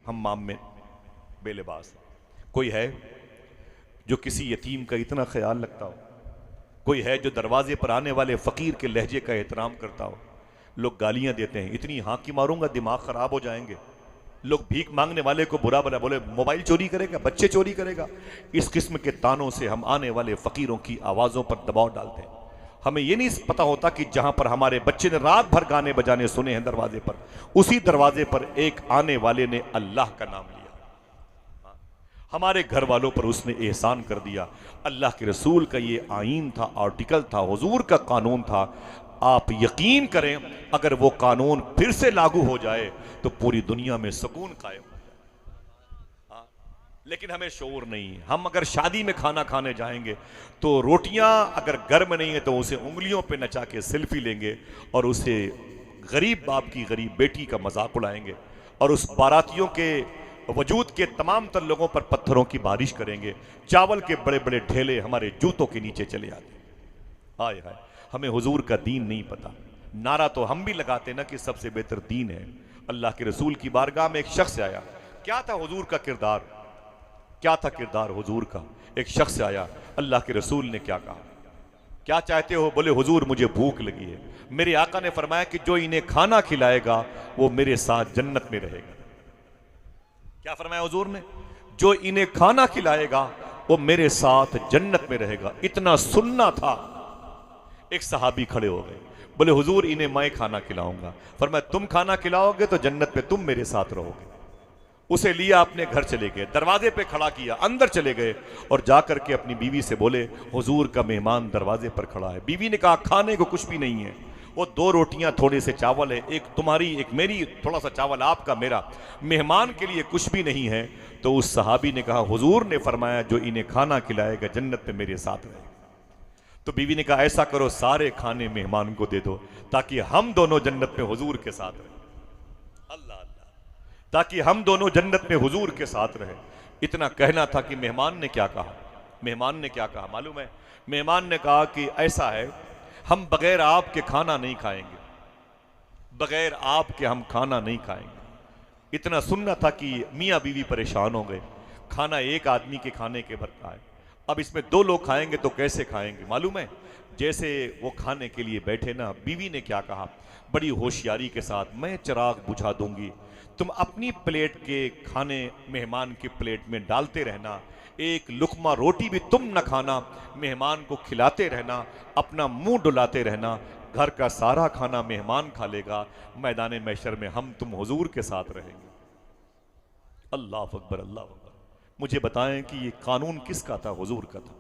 हम्माम में बेलिबास। कोई है जो किसी यतीम का इतना ख्याल रखता हो? कोई है जो दरवाजे पर आने वाले फ़कीर के लहजे का एहतराम करता हो? लोग गालियां देते हैं, इतनी हाँकी मारूंगा दिमाग खराब हो जाएंगे। लोग भीख मांगने वाले को बुरा भला बोले, मोबाइल चोरी करेगा, बच्चे चोरी करेगा। इस किस्म के तानों से हम आने वाले फ़कीरों की आवाज़ों पर दबाव डालते हैं। हमें यह नहीं पता होता कि जहां पर हमारे बच्चे ने रात भर गाने बजाने सुने हैं दरवाजे पर, उसी दरवाजे पर एक आने वाले ने अल्लाह का नाम लिया, हमारे घर वालों पर उसने एहसान कर दिया। अल्लाह के रसूल का ये आईन था, आर्टिकल था, हुजूर का कानून था। आप यकीन करें अगर वो कानून फिर से लागू हो जाए तो पूरी दुनिया में सुकून कायम हो जाए। लेकिन हमें शऊर नहीं है। हम अगर शादी में खाना खाने जाएंगे तो रोटियां अगर गर्म नहीं है तो उसे उंगलियों पे नचा के सेल्फी लेंगे और उसे गरीब बाप की गरीब बेटी का मजाक उड़ाएंगे और उस बारातियों के वजूद के तमाम तर लोगों पर पत्थरों की बारिश करेंगे। चावल के बड़े बड़े ढेले हमारे जूतों के नीचे चले आते। हाय हाय, हमें हुजूर का दीन नहीं पता। नारा तो हम भी लगाते ना कि सबसे बेहतर दीन है। अल्लाह के रसूल की बारगाह में एक शख्स आया। क्या था हुजूर का किरदार? क्या था किरदार हुजूर का? एक शख्स आया, अल्लाह के रसूल ने क्या कहा, क्या चाहते हो? बोले हुजूर मुझे भूख लगी है। मेरे आका ने फरमाया कि जो इन्हें खाना खिलाएगा वो मेरे साथ जन्नत में रहेगा। क्या फरमाया हुजूर ने? जो इन्हें खाना खिलाएगा वो मेरे साथ जन्नत में रहेगा। इतना सुनना था। एक सहाबी खड़े हो गए, बोले हुजूर इन्हें मैं खाना खिलाऊंगा। फरमाया तुम खाना खिलाओगे तो जन्नत में तुम मेरे साथ रहोगे। उसे लिया, अपने घर चले गए, दरवाजे पे खड़ा किया, अंदर चले गए और जाकर के अपनी बीवी से बोले हुजूर का मेहमान दरवाजे पर खड़ा है। बीवी ने कहा खाने को कुछ भी नहीं है, वो 2 रोटियां थोड़े से चावल है, एक तुम्हारी एक मेरी, थोड़ा सा चावल आपका मेरा, मेहमान के लिए कुछ भी नहीं है। तो उस सहाबी ने कहा हुजूर ने फरमाया जो इन्हें खाना खिलाएगा जन्नत में मेरे साथ रहेगा। तो बीवी ने कहा ऐसा करो सारे खाने मेहमान को दे दो ताकि हम दोनों जन्नत में हुजूर के साथ रहे। अल्लाह अल्लाह, ताकि हम दोनों जन्नत में हुजूर के साथ रहे। इतना कहना था कि मेहमान ने क्या कहा? मेहमान ने क्या कहा मालूम है? मेहमान ने कहा कि ऐसा है, हम बगैर आपके खाना नहीं खाएंगे, बगैर आपके हम खाना नहीं खाएंगे। इतना सुनना था कि मियाँ बीवी परेशान हो गए। खाना एक आदमी के खाने के भर का है, अब इसमें 2 लोग खाएंगे तो कैसे खाएंगे? मालूम है जैसे वो खाने के लिए बैठे ना, बीवी ने क्या कहा बड़ी होशियारी के साथ, मैं चिराग बुझा दूंगी, तुम अपनी प्लेट के खाने मेहमान की प्लेट में डालते रहना, एक लुकमा रोटी भी तुम न खाना, मेहमान को खिलाते रहना, अपना मुंह डुलाते रहना, घर का सारा खाना मेहमान खा लेगा, मैदान महशर में हम तुम हुजूर के साथ रहेंगे। अल्लाह अकबर, अल्लाह अकबर। मुझे बताएं कि ये कानून किसका था? हुजूर का था।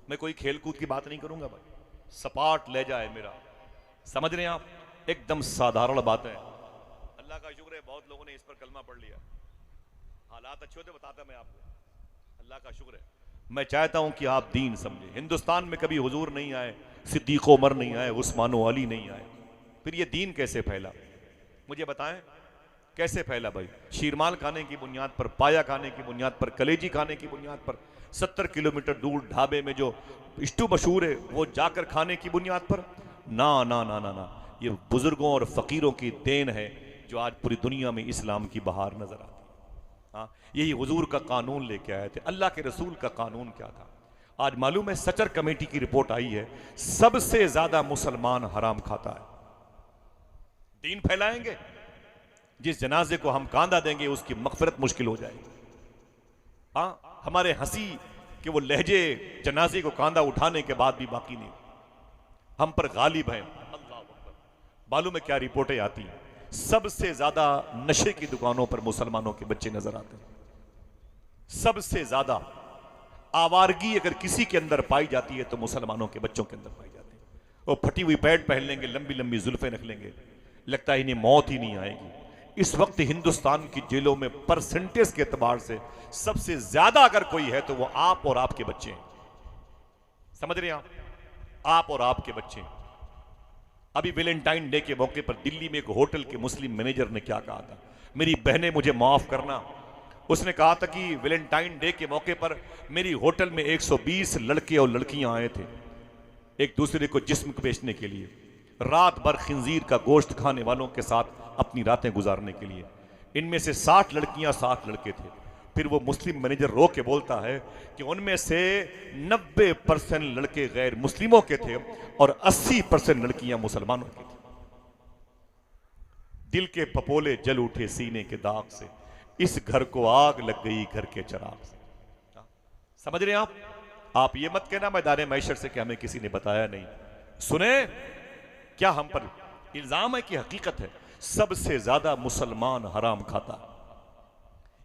मैं कोई खेल कूद की बात नहीं करूंगा भाई, सपाट ले जाए मेरा, समझ रहे हैं आप? एकदम साधारण बात है। अल्लाह का शुक्र है बहुत लोगों ने इस पर कलमा पढ़ लिया। हालात अच्छे होते बताता मैं आपको, अल्लाह का शुक्र है। मैं चाहता हूं कि आप दीन समझे। हिंदुस्तान में कभी हुजूर नहीं आए, सिद्दीक उमर नहीं आए, उस्मान व अली नहीं आए, फिर ये दीन कैसे फैला? मुझे बताएं कैसे फैला भाई? शीरमाल खाने की बुनियाद पर, पाया खाने की बुनियाद पर, कलेजी खाने की बुनियाद पर, 70 किलोमीटर दूर ढाबे में जो इष्टू मशहूर है वो जाकर खाने की बुनियाद पर? ना ना ना ना ना, ये बुजुर्गों और फकीरों की देन है जो आज पूरी दुनिया में इस्लाम की बहार नजर आती है। हाँ, यही हुजूर का कानून लेके आए थे। अल्लाह के रसूल का कानून क्या था? आज मालूम है सचर कमेटी की रिपोर्ट आई है, सबसे ज्यादा मुसलमान हराम खाता है। दीन फैलाएंगे, जिस जनाजे को हम कांधा देंगे उसकी मगफिरत मुश्किल हो जाएगी। हाँ, हमारे हंसी के वो लहजे जनाजे को कांधा उठाने के बाद भी बाकी नहीं, हम पर गालिब हैं। अल्लाह अकबर। मालूम है क्या रिपोर्टें आती हैं? सबसे ज्यादा नशे की दुकानों पर मुसलमानों के बच्चे नजर आते हैं। सबसे ज्यादा आवारगी अगर किसी के अंदर पाई जाती है तो मुसलमानों के बच्चों के अंदर पाई जाती है। वो फटी हुई पैंट पहन लेंगे, लंबी लंबी जुल्फें रख लेंगे, लगता है इन्हें मौत ही नहीं आएगी। इस वक्त हिंदुस्तान की जेलों में परसेंटेज के एतबार से सबसे ज्यादा अगर कोई है तो वो आप और आपके बच्चे हैं। समझ रहे हैं आप और आपके बच्चे। अभी वैलेंटाइन डे के मौके पर दिल्ली में एक होटल के मुस्लिम मैनेजर ने क्या कहा था? मेरी बहनें मुझे माफ करना, उसने कहा था कि वैलेंटाइन डे के मौके पर मेरी होटल में 120 लड़के और लड़कियां आए थे एक दूसरे को जिस्म बेचने के लिए, रात भर खिंजीर का गोश्त खाने वालों के साथ अपनी रातें गुजारने के लिए। इनमें से 60 लड़कियां 60 लड़के थे। फिर वो मुस्लिम मैनेजर रो के बोलता है कि उनमें से 90% लड़के गैर मुस्लिमों के थे और 80% लड़कियां मुसलमानों की थी। दिल के पपोले जल उठे सीने के दाग से, इस घर को आग लग गई घर के चिराग से। समझ रहे हैं आप ये मत कहना मैदान मैशर से कि हमें किसी ने बताया नहीं। सुने, क्या हम पर इल्जाम है कि हकीकत है? सबसे ज्यादा मुसलमान हराम खाता।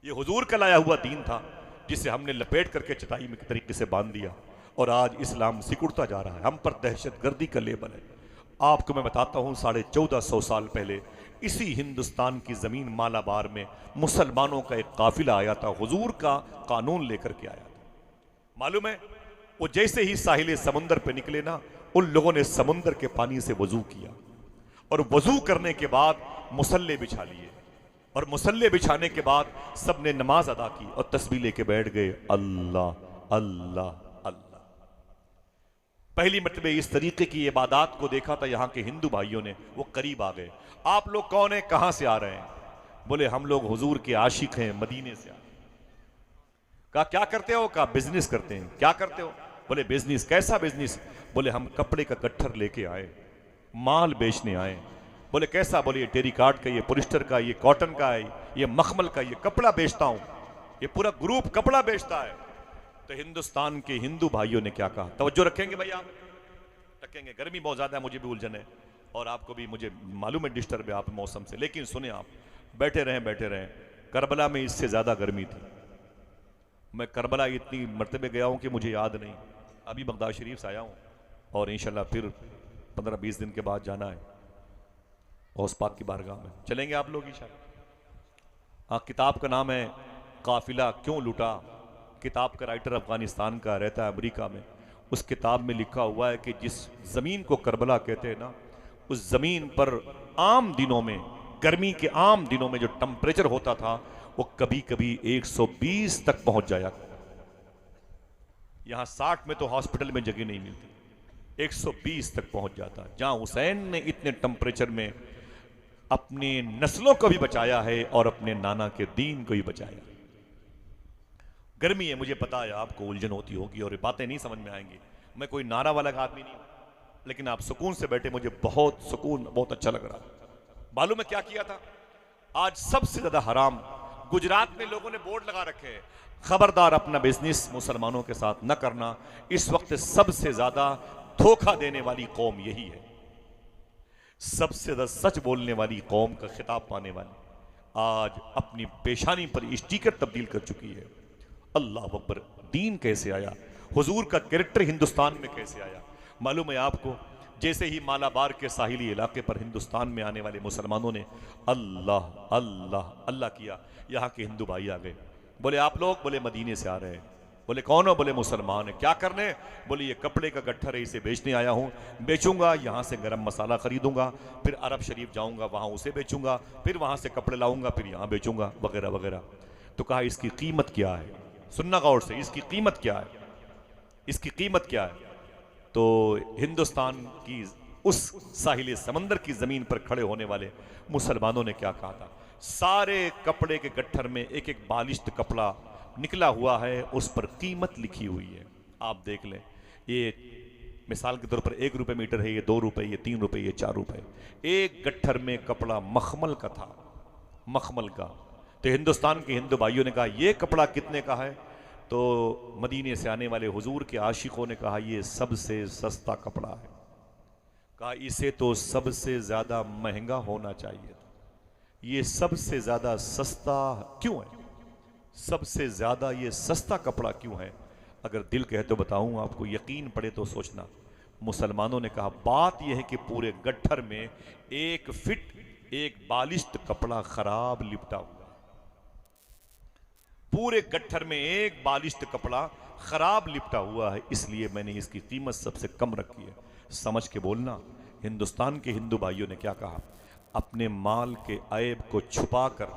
ये हुजूर का लाया हुआ दीन था जिसे हमने लपेट करके चटाई में तरीके से बांध दिया और आज इस्लाम सिकुड़ता जा रहा है। हम पर दहशतगर्दी का लेबल है। आपको मैं बताता हूं, 1450 साल पहले इसी हिंदुस्तान की जमीन मालाबार में मुसलमानों का एक काफिला आया था, हुजूर का कानून लेकर के आया था। मालूम है, वो जैसे ही साहिल समुंदर पे निकले ना, उन लोगों ने समुंदर के पानी से वजू किया और वजू करने के बाद मुसल्ले बिछा लिए और मुसल्ले बिछाने के बाद सबने नमाज अदा की और तस्बीह लेके बैठ गए, अल्लाह अल्लाह अल्लाह। पहली मरतबे इस तरीके की इबादत को देखा था यहाँ के हिंदू भाइयों ने। वो करीब आ गए। आप लोग कौन है, कहां से आ रहे हैं? बोले हम लोग हुजूर के आशिक हैं, मदीने से आ रहे हैं। कहा क्या करते हो? कहा बिजनेस करते हैं। क्या करते हो? बोले बिजनेस। कैसा बिजनेस? बोले हम कपड़े का गट्ठर लेके आए, माल बेचने आए। बोले कैसा? बोले ये टेरिकाट का, ये पोलिस्टर का, ये कॉटन का है, ये मखमल का, ये कपड़ा बेचता हूं। ये पूरा ग्रुप कपड़ा बेचता है। तो हिंदुस्तान के हिंदू भाइयों ने क्या कहा? तवज्जो रखेंगे भाई, आप रखेंगे? गर्मी बहुत ज्यादा है, मुझे भी उलझन है और आपको भी, मुझे मालूम है डिस्टर्ब है आप मौसम से, लेकिन सुने आप, बैठे रहें। करबला में इससे ज्यादा गर्मी थी। मैं करबला इतनी मरतबे गया हूं कि मुझे याद नहीं। अभी बगदाद शरीफ से आया हूं और इंशाल्लाह फिर 15-20 दिन के बाद जाना है गौस पाक की बारगाह में। चलेंगे आप लोग इंशाल्लाह। किताब का नाम है काफिला क्यों लूटा। किताब का राइटर अफगानिस्तान का, रहता है अमेरिका में। उस किताब में लिखा हुआ है कि जिस ज़मीन को करबला कहते हैं ना, उस ज़मीन पर आम दिनों में, गर्मी के आम दिनों में जो टेम्परेचर होता था वो कभी कभी 120 तक पहुंच जाया। यहां 60 में तो हॉस्पिटल में जगह नहीं मिलती, 120 तक पहुंच जाता। जहां हुसैन ने इतने टेम्परेचर में अपनी नस्लों को भी बचाया है और अपने नाना के दीन को भी बचाया। गर्मी है, मुझे पता है आपको उलझन होती होगी और ये बातें नहीं समझ में आएंगी। मैं कोई नारा वाला आदमी नहीं हूं, लेकिन आप सुकून से बैठे, मुझे बहुत सुकून, बहुत अच्छा लग रहा है। मालूम है क्या किया था? आज सबसे ज्यादा हराम गुजरात में लोगों ने बोर्ड लगा रखे हैं, खबरदार अपना बिजनेस मुसलमानों के साथ न करना। इस वक्त सबसे ज्यादा धोखा देने वाली कौम यही है। सबसे ज्यादा सच बोलने वाली कौम का खिताब पाने वाली आज अपनी पेशानी पर स्टिकर तब्दील कर चुकी है। अल्लाह अकबर। दीन कैसे आया? हुजूर का कैरेक्टर हिंदुस्तान में कैसे आया? मालूम है आपको, जैसे ही मालाबार के साहिली इलाके पर हिंदुस्तान में आने वाले मुसलमानों ने अल्लाह अल्लाह अल्लाह किया, यहाँ के हिंदू भाई आ गए। बोले आप लोग? बोले मदीने से आ रहे हैं। बोले कौन हो? बोले मुसलमान है। क्या करने? बोले ये कपड़े का गट्ठर है, इसे बेचने आया हूँ, बेचूंगा, यहाँ से गरम मसाला खरीदूंगा, फिर अरब शरीफ जाऊंगा, वहाँ उसे बेचूंगा, फिर वहाँ से कपड़े लाऊंगा, फिर यहाँ बेचूंगा, वगैरह वगैरह। तो कहा इसकी कीमत क्या है? सुनना गौर से, इसकी कीमत क्या है? इसकी कीमत क्या है? तो हिंदुस्तान की उस साहिल समंदर की जमीन पर खड़े होने वाले मुसलमानों ने क्या कहा था? सारे कपड़े के गट्ठर में एक एक बालिश्त कपड़ा निकला हुआ है, उस पर कीमत लिखी हुई है। आप देख लें, ये मिसाल के तौर पर 1 रुपये मीटर है, ये 2 रुपये, ये 3 रुपये, ये 4 रुपये। एक गट्ठर में कपड़ा मखमल का था, मखमल का। तो हिंदुस्तान के हिंदू भाइयों ने कहा ये कपड़ा कितने का है? तो मदीने से आने वाले हुजूर के आशिकों ने कहा ये सबसे सस्ता कपड़ा है। कहा इसे तो सबसे ज्यादा महंगा होना चाहिए। ये सबसे ज्यादा सस्ता क्यों है? सबसे ज्यादा ये सस्ता कपड़ा क्यों है? अगर दिल कहे तो बताऊं आपको, यकीन पड़े तो सोचना। मुसलमानों ने कहा बात यह है कि पूरे गट्ठर में 1 फीट एक बालिश्त कपड़ा खराब लिपटा हुआ। पूरे गट्ठर में एक बालिश्त कपड़ा खराब लिपटा हुआ है, इसलिए मैंने इसकी कीमत सबसे कम रखी है। समझ के बोलना। हिंदुस्तान के हिंदू भाइयों ने क्या कहा? अपने माल के ऐब को छुपाकर,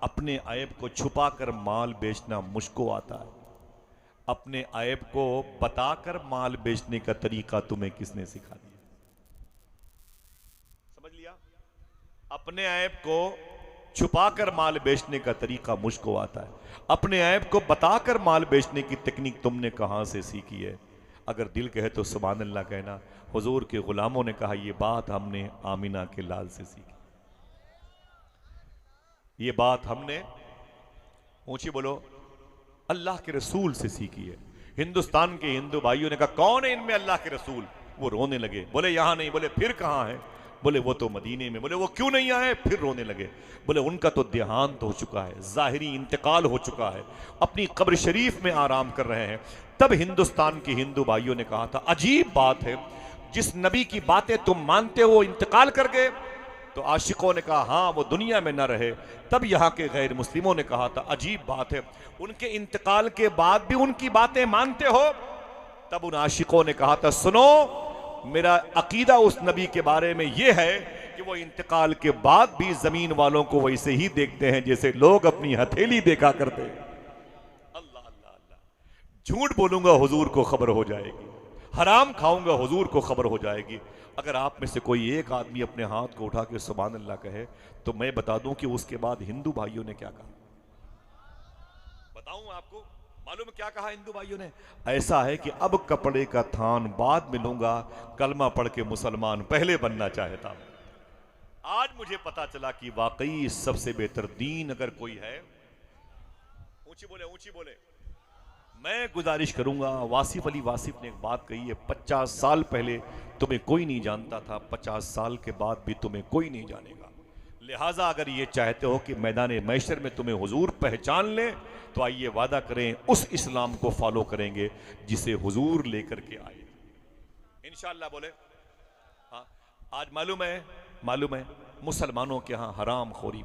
अपने ऐब को छुपाकर माल बेचना मुझको आता है। अपने ऐब को बताकर माल बेचने का तरीका तुम्हें किसने सिखा दिया? समझ लिया? अपने ऐब को छुपाकर माल बेचने का तरीका मुझको आता है, अपने ऐब को बताकर माल बेचने की तकनीक तुमने कहां से सीखी है? अगर दिल कहे तो सुभान अल्लाह कहना। हुजूर के गुलामों ने कहा ये बात हमने आमिना के लाल से सीखी, ये बात हमने, ऊंची बोलो, अल्लाह के रसूल से सीखी है। हिंदुस्तान के हिंदू भाइयों ने कहा कौन है इनमें अल्लाह के रसूल? वो रोने लगे, बोले यहां नहीं। बोले फिर कहां है? बोले वो तो मदीने में। बोले वो क्यों नहीं आए? फिर रोने लगे। बोले उनका तो देहांत हो चुका है, जाहिरी इंतकाल हो चुका है, अपनी कब्र शरीफ में आराम कर रहे हैं। तब हिंदुस्तान के हिंदू भाइयों ने कहा था अजीब बात है, जिस नबी की बातें तुम मानते हो इंतकाल कर गए। तो आशिकों ने कहा हाँ वो दुनिया में न रहे। तब यहाँ के गैर मुस्लिमों ने कहा था अजीब बात है, उनके इंतकाल के बाद भी उनकी बातें मानते हो। तब उन आशिकों ने कहा था सुनो, मेरा अकीदा उस नबी के बारे में यह है कि वो इंतकाल के बाद भी जमीन वालों को वैसे ही देखते हैं जैसे लोग अपनी हथेली देखा करते हैं। अल्लाह अल्लाह अल्लाह। झूठ बोलूंगा हुजूर को खबर हो जाएगी, हराम खाऊंगा हुजूर को खबर हो जाएगी। अगर आप में से कोई एक आदमी अपने हाथ को उठा के सुभान अल्लाह कहे तो मैं बता दूं कि उसके बाद हिंदू भाइयों ने क्या कहा। बताऊं आपको, मालूम क्या कहा हिंदू भाइयों ने? ऐसा है कि अब कपड़े का थान बाद में लूंगा, कलमा पढ़ के मुसलमान पहले बनना चाहता। आज मुझे पता चला कि वाकई सबसे बेहतर दीन अगर कोई है, ऊंची बोले ऊंची बोले, मैं गुजारिश करूंगा। वासिफ अली वासिफ ने एक बात कही है, 50 साल पहले तुम्हें कोई नहीं जानता था, 50 साल के बाद भी तुम्हें कोई नहीं जानेगा। लिहाजा अगर ये चाहते हो कि मैदान मैशर में तुम्हें हुजूर पहचान ले तो आइए वादा करें उस इस्लाम को फॉलो करेंगे जिसे हुजूर लेकर के आए इंशाअल्लाह। बोले हाँ। आज मालूम है मुसलमानों के यहाँ हराम खोरी,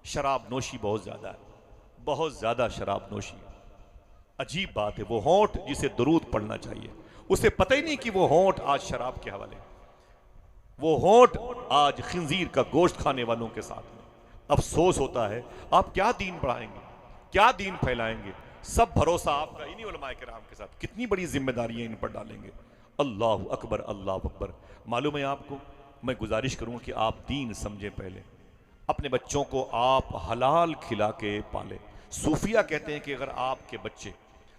शराब नोशी बहुत ज्यादा है, बहुत ज्यादा शराब नोशी। अजीब बात है, वो होंठ जिसे दरूद पढ़ना चाहिए उसे पता ही नहीं कि वो होंठ आज शराब के हवाले, वो होंठ आज खिंजीर का गोश्त खाने वालों के साथ में। अफसोस होता है, आप क्या दीन बढ़ाएंगे, क्या दीन फैलाएंगे? सब भरोसा आपका इन्हीं उलमाए किराम के साथ। कितनी बड़ी जिम्मेदारियां इन पर डालेंगे। अल्लाह अकबर अल्लाह अकबर। मालूम है आपको, मैं गुजारिश करूंगा कि आप दीन समझें। पहले अपने बच्चों को आप हलाल खिला के पालें। सूफिया कहते हैं कि अगर आपके बच्चे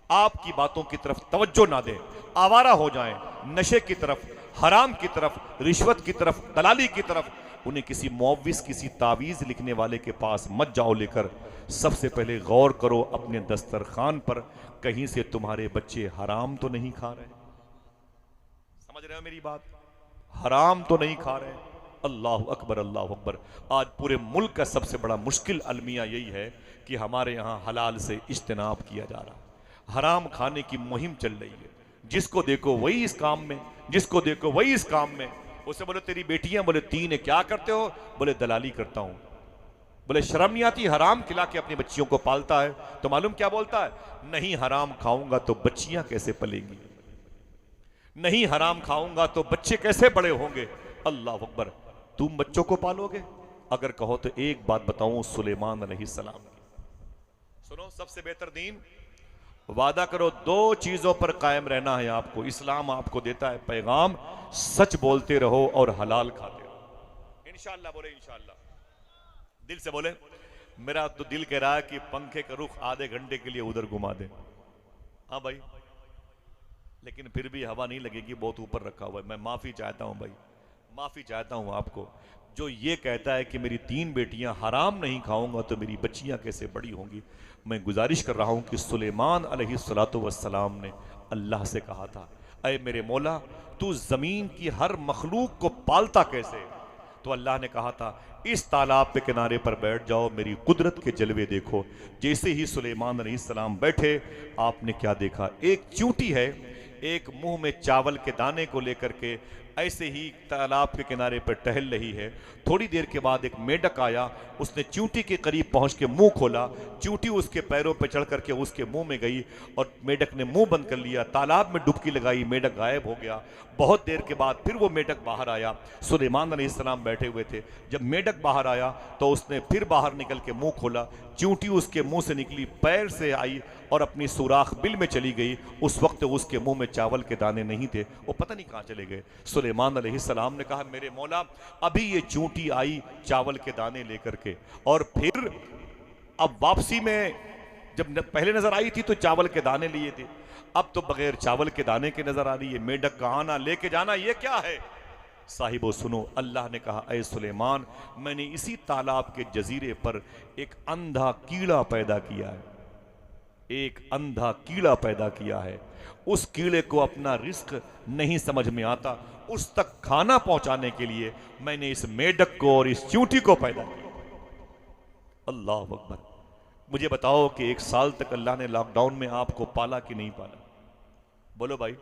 आपकी बातों की तरफ तवज्जो ना दें, आवारा हो जाएं, नशे की तरफ, हराम की तरफ, रिश्वत की तरफ, दलाली की तरफ, उन्हें किसी मुअव्विस, किसी तावीज़ लिखने वाले के पास मत जाओ लेकर। सबसे पहले गौर करो अपने दस्तरखान पर, कहीं से तुम्हारे बच्चे हराम तो नहीं खा रहे। समझ रहे हो मेरी बात? हराम तो नहीं खा रहे। अल्लाह अकबर अल्लाह अकबर। आज पूरे मुल्क का सबसे बड़ा मुश्किल अलमिया यही है कि हमारे यहाँ हलाल से इज्तिनाब किया जा रहा, हराम खाने की मुहिम चल रही है। जिसको देखो वही इस काम में, जिसको देखो वही इस काम में। उसे बोले तेरी बेटियां, बोले 3 है, क्या करते हो? बोले दलाली करता हूं। बोले शर्म नहीं आती? हराम खिला के अपनी बच्चियों को पालता है। तो मालूम क्या बोलता है? नहीं हराम खाऊंगा तो बच्चियां कैसे पलेंगी, नहीं हराम खाऊंगा तो बच्चे कैसे बड़े होंगे। अल्लाह अकबर। तुम बच्चों को पालोगे? अगर कहो तो एक बात बताऊं सुलेमान अलैहिस्सलाम की। सुनो, सबसे बेहतर दीन, वादा करो 2 चीजों पर कायम रहना है आपको। इस्लाम आपको देता है पैगाम, सच बोलते रहो और हलाल खाते रहो। इंशाअल्लाह बोले इंशाअल्लाह। दिल से बोले। मेरा तो दिल कह रहा है कि पंखे का रुख आधे घंटे के लिए उधर घुमा दे। हाँ भाई, लेकिन फिर भी हवा नहीं लगेगी, बहुत ऊपर रखा हुआ है। मैं माफी चाहता हूं भाई, माफी चाहता हूं आपको। जो ये कहता है कि मेरी 3 बेटियां हराम नहीं खाऊंगा तो मेरी बच्चियां कैसे बड़ी होंगी। मैं गुजारिश कर रहा हूं कि सुलेमान अलैहिस्सलातु वस्सलाम ने अल्लाह से कहा था, ऐ मेरे मौला तू जमीन की हर मखलूक को पालता कैसे? तो अल्लाह ने कहा था इस तालाब के किनारे पर बैठ जाओ, मेरी कुदरत के जलवे देखो। जैसे ही सुलेमान अलैहिस्सलाम बैठे, आपने क्या देखा? एक चींटी है, एक मुंह में चावल के दाने को लेकर के ऐसे ही तालाब के किनारे पर टहल रही है। थोड़ी देर के बाद एक मेढक आया, उसने चींटी के करीब पहुंच के मुंह खोला, चींटी उसके पैरों पर चढ़ करके उसके मुंह में गई और मेढक ने मुंह बंद कर लिया। तालाब में डुबकी लगाई, मेढक गायब हो गया। बहुत देर के बाद फिर वो मेढक बाहर आया। सुलेमान अलैहिस्सलाम बैठे हुए थे। जब मेढक बाहर आया तो उसने फिर बाहर निकल के मुंह खोला, चूंटी उसके मुंह से निकली, पैर से आई और अपनी सुराख बिल में चली गई। उस वक्त उसके मुंह में चावल के दाने नहीं थे, वो पता नहीं कहां चले गए। सुलेमान अलैहिस्सलाम ने कहा, मेरे मौला अभी ये चूंटी आई चावल के दाने लेकर के, और फिर अब वापसी में जब पहले नजर आई थी तो चावल के दाने लिए थे, अब तो बगैर चावल के दाने के नजर आ रही है। मेढक का आना लेके जाना ये क्या है? साहिबो सुनो, अल्लाह ने कहा, ऐ सुलेमान, मैंने इसी तालाब के जजीरे पर एक अंधा कीड़ा पैदा किया है, एक अंधा कीड़ा पैदा किया है। उस कीड़े को अपना रिस्क नहीं समझ में आता, उस तक खाना पहुंचाने के लिए मैंने इस मेढक को और इस चूंटी को पैदा किया। अल्लाह अकबर। मुझे बताओ कि एक साल तक अल्लाह ने लॉकडाउन में आपको पाला कि नहीं पाला? बोलो भाई।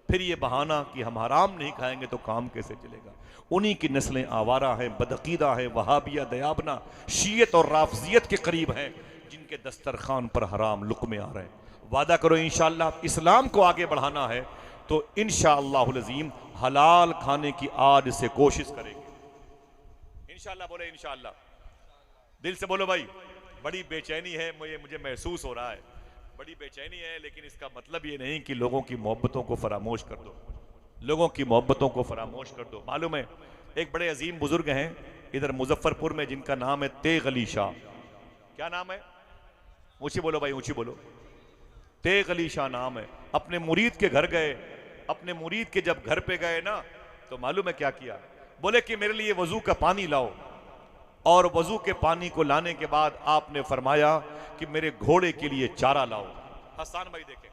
फिर ये बहाना कि हम हराम नहीं खाएंगे तो काम कैसे चलेगा? उन्हीं की नस्लें आवारा हैं, बदअकीदा है, वहाबिया, दयाबना, शीयत और राफजियत के करीब हैं, जिनके दस्तरखान पर हराम लुक़्मे आ रहे हैं। वादा करो इंशाअल्लाह इस्लाम को आगे बढ़ाना है तो इंशाअल्लाहुल अज़ीम हलाल खाने की आज से कोशिश करेंगे इंशाअल्लाह। बोले इंशाअल्लाह, दिल से बोलो भाई। बड़ी बेचैनी है, मुझे महसूस हो रहा है, बड़ी बेचैनी है, लेकिन इसका मतलब ये नहीं कि लोगों की मोहब्बतों को फरामोश कर दो, लोगों की मोहब्बतों को फरामोश कर दो। मालूम है एक बड़े अजीम बुजुर्ग हैं इधर मुजफ्फरपुर में, जिनका नाम है तेग अली शाह। क्या नाम है? ऊंची बोलो भाई, ऊंची बोलो। तेग अली शाह नाम है। अपने मुरीद के घर गए, अपने मुरीद के जब घर पे गए ना, तो मालूम है क्या किया? बोले कि मेरे लिए वजू का पानी लाओ, और वजू के पानी को लाने के बाद आपने फरमाया कि मेरे घोड़े के लिए चारा लाओ। हसन भाई देखें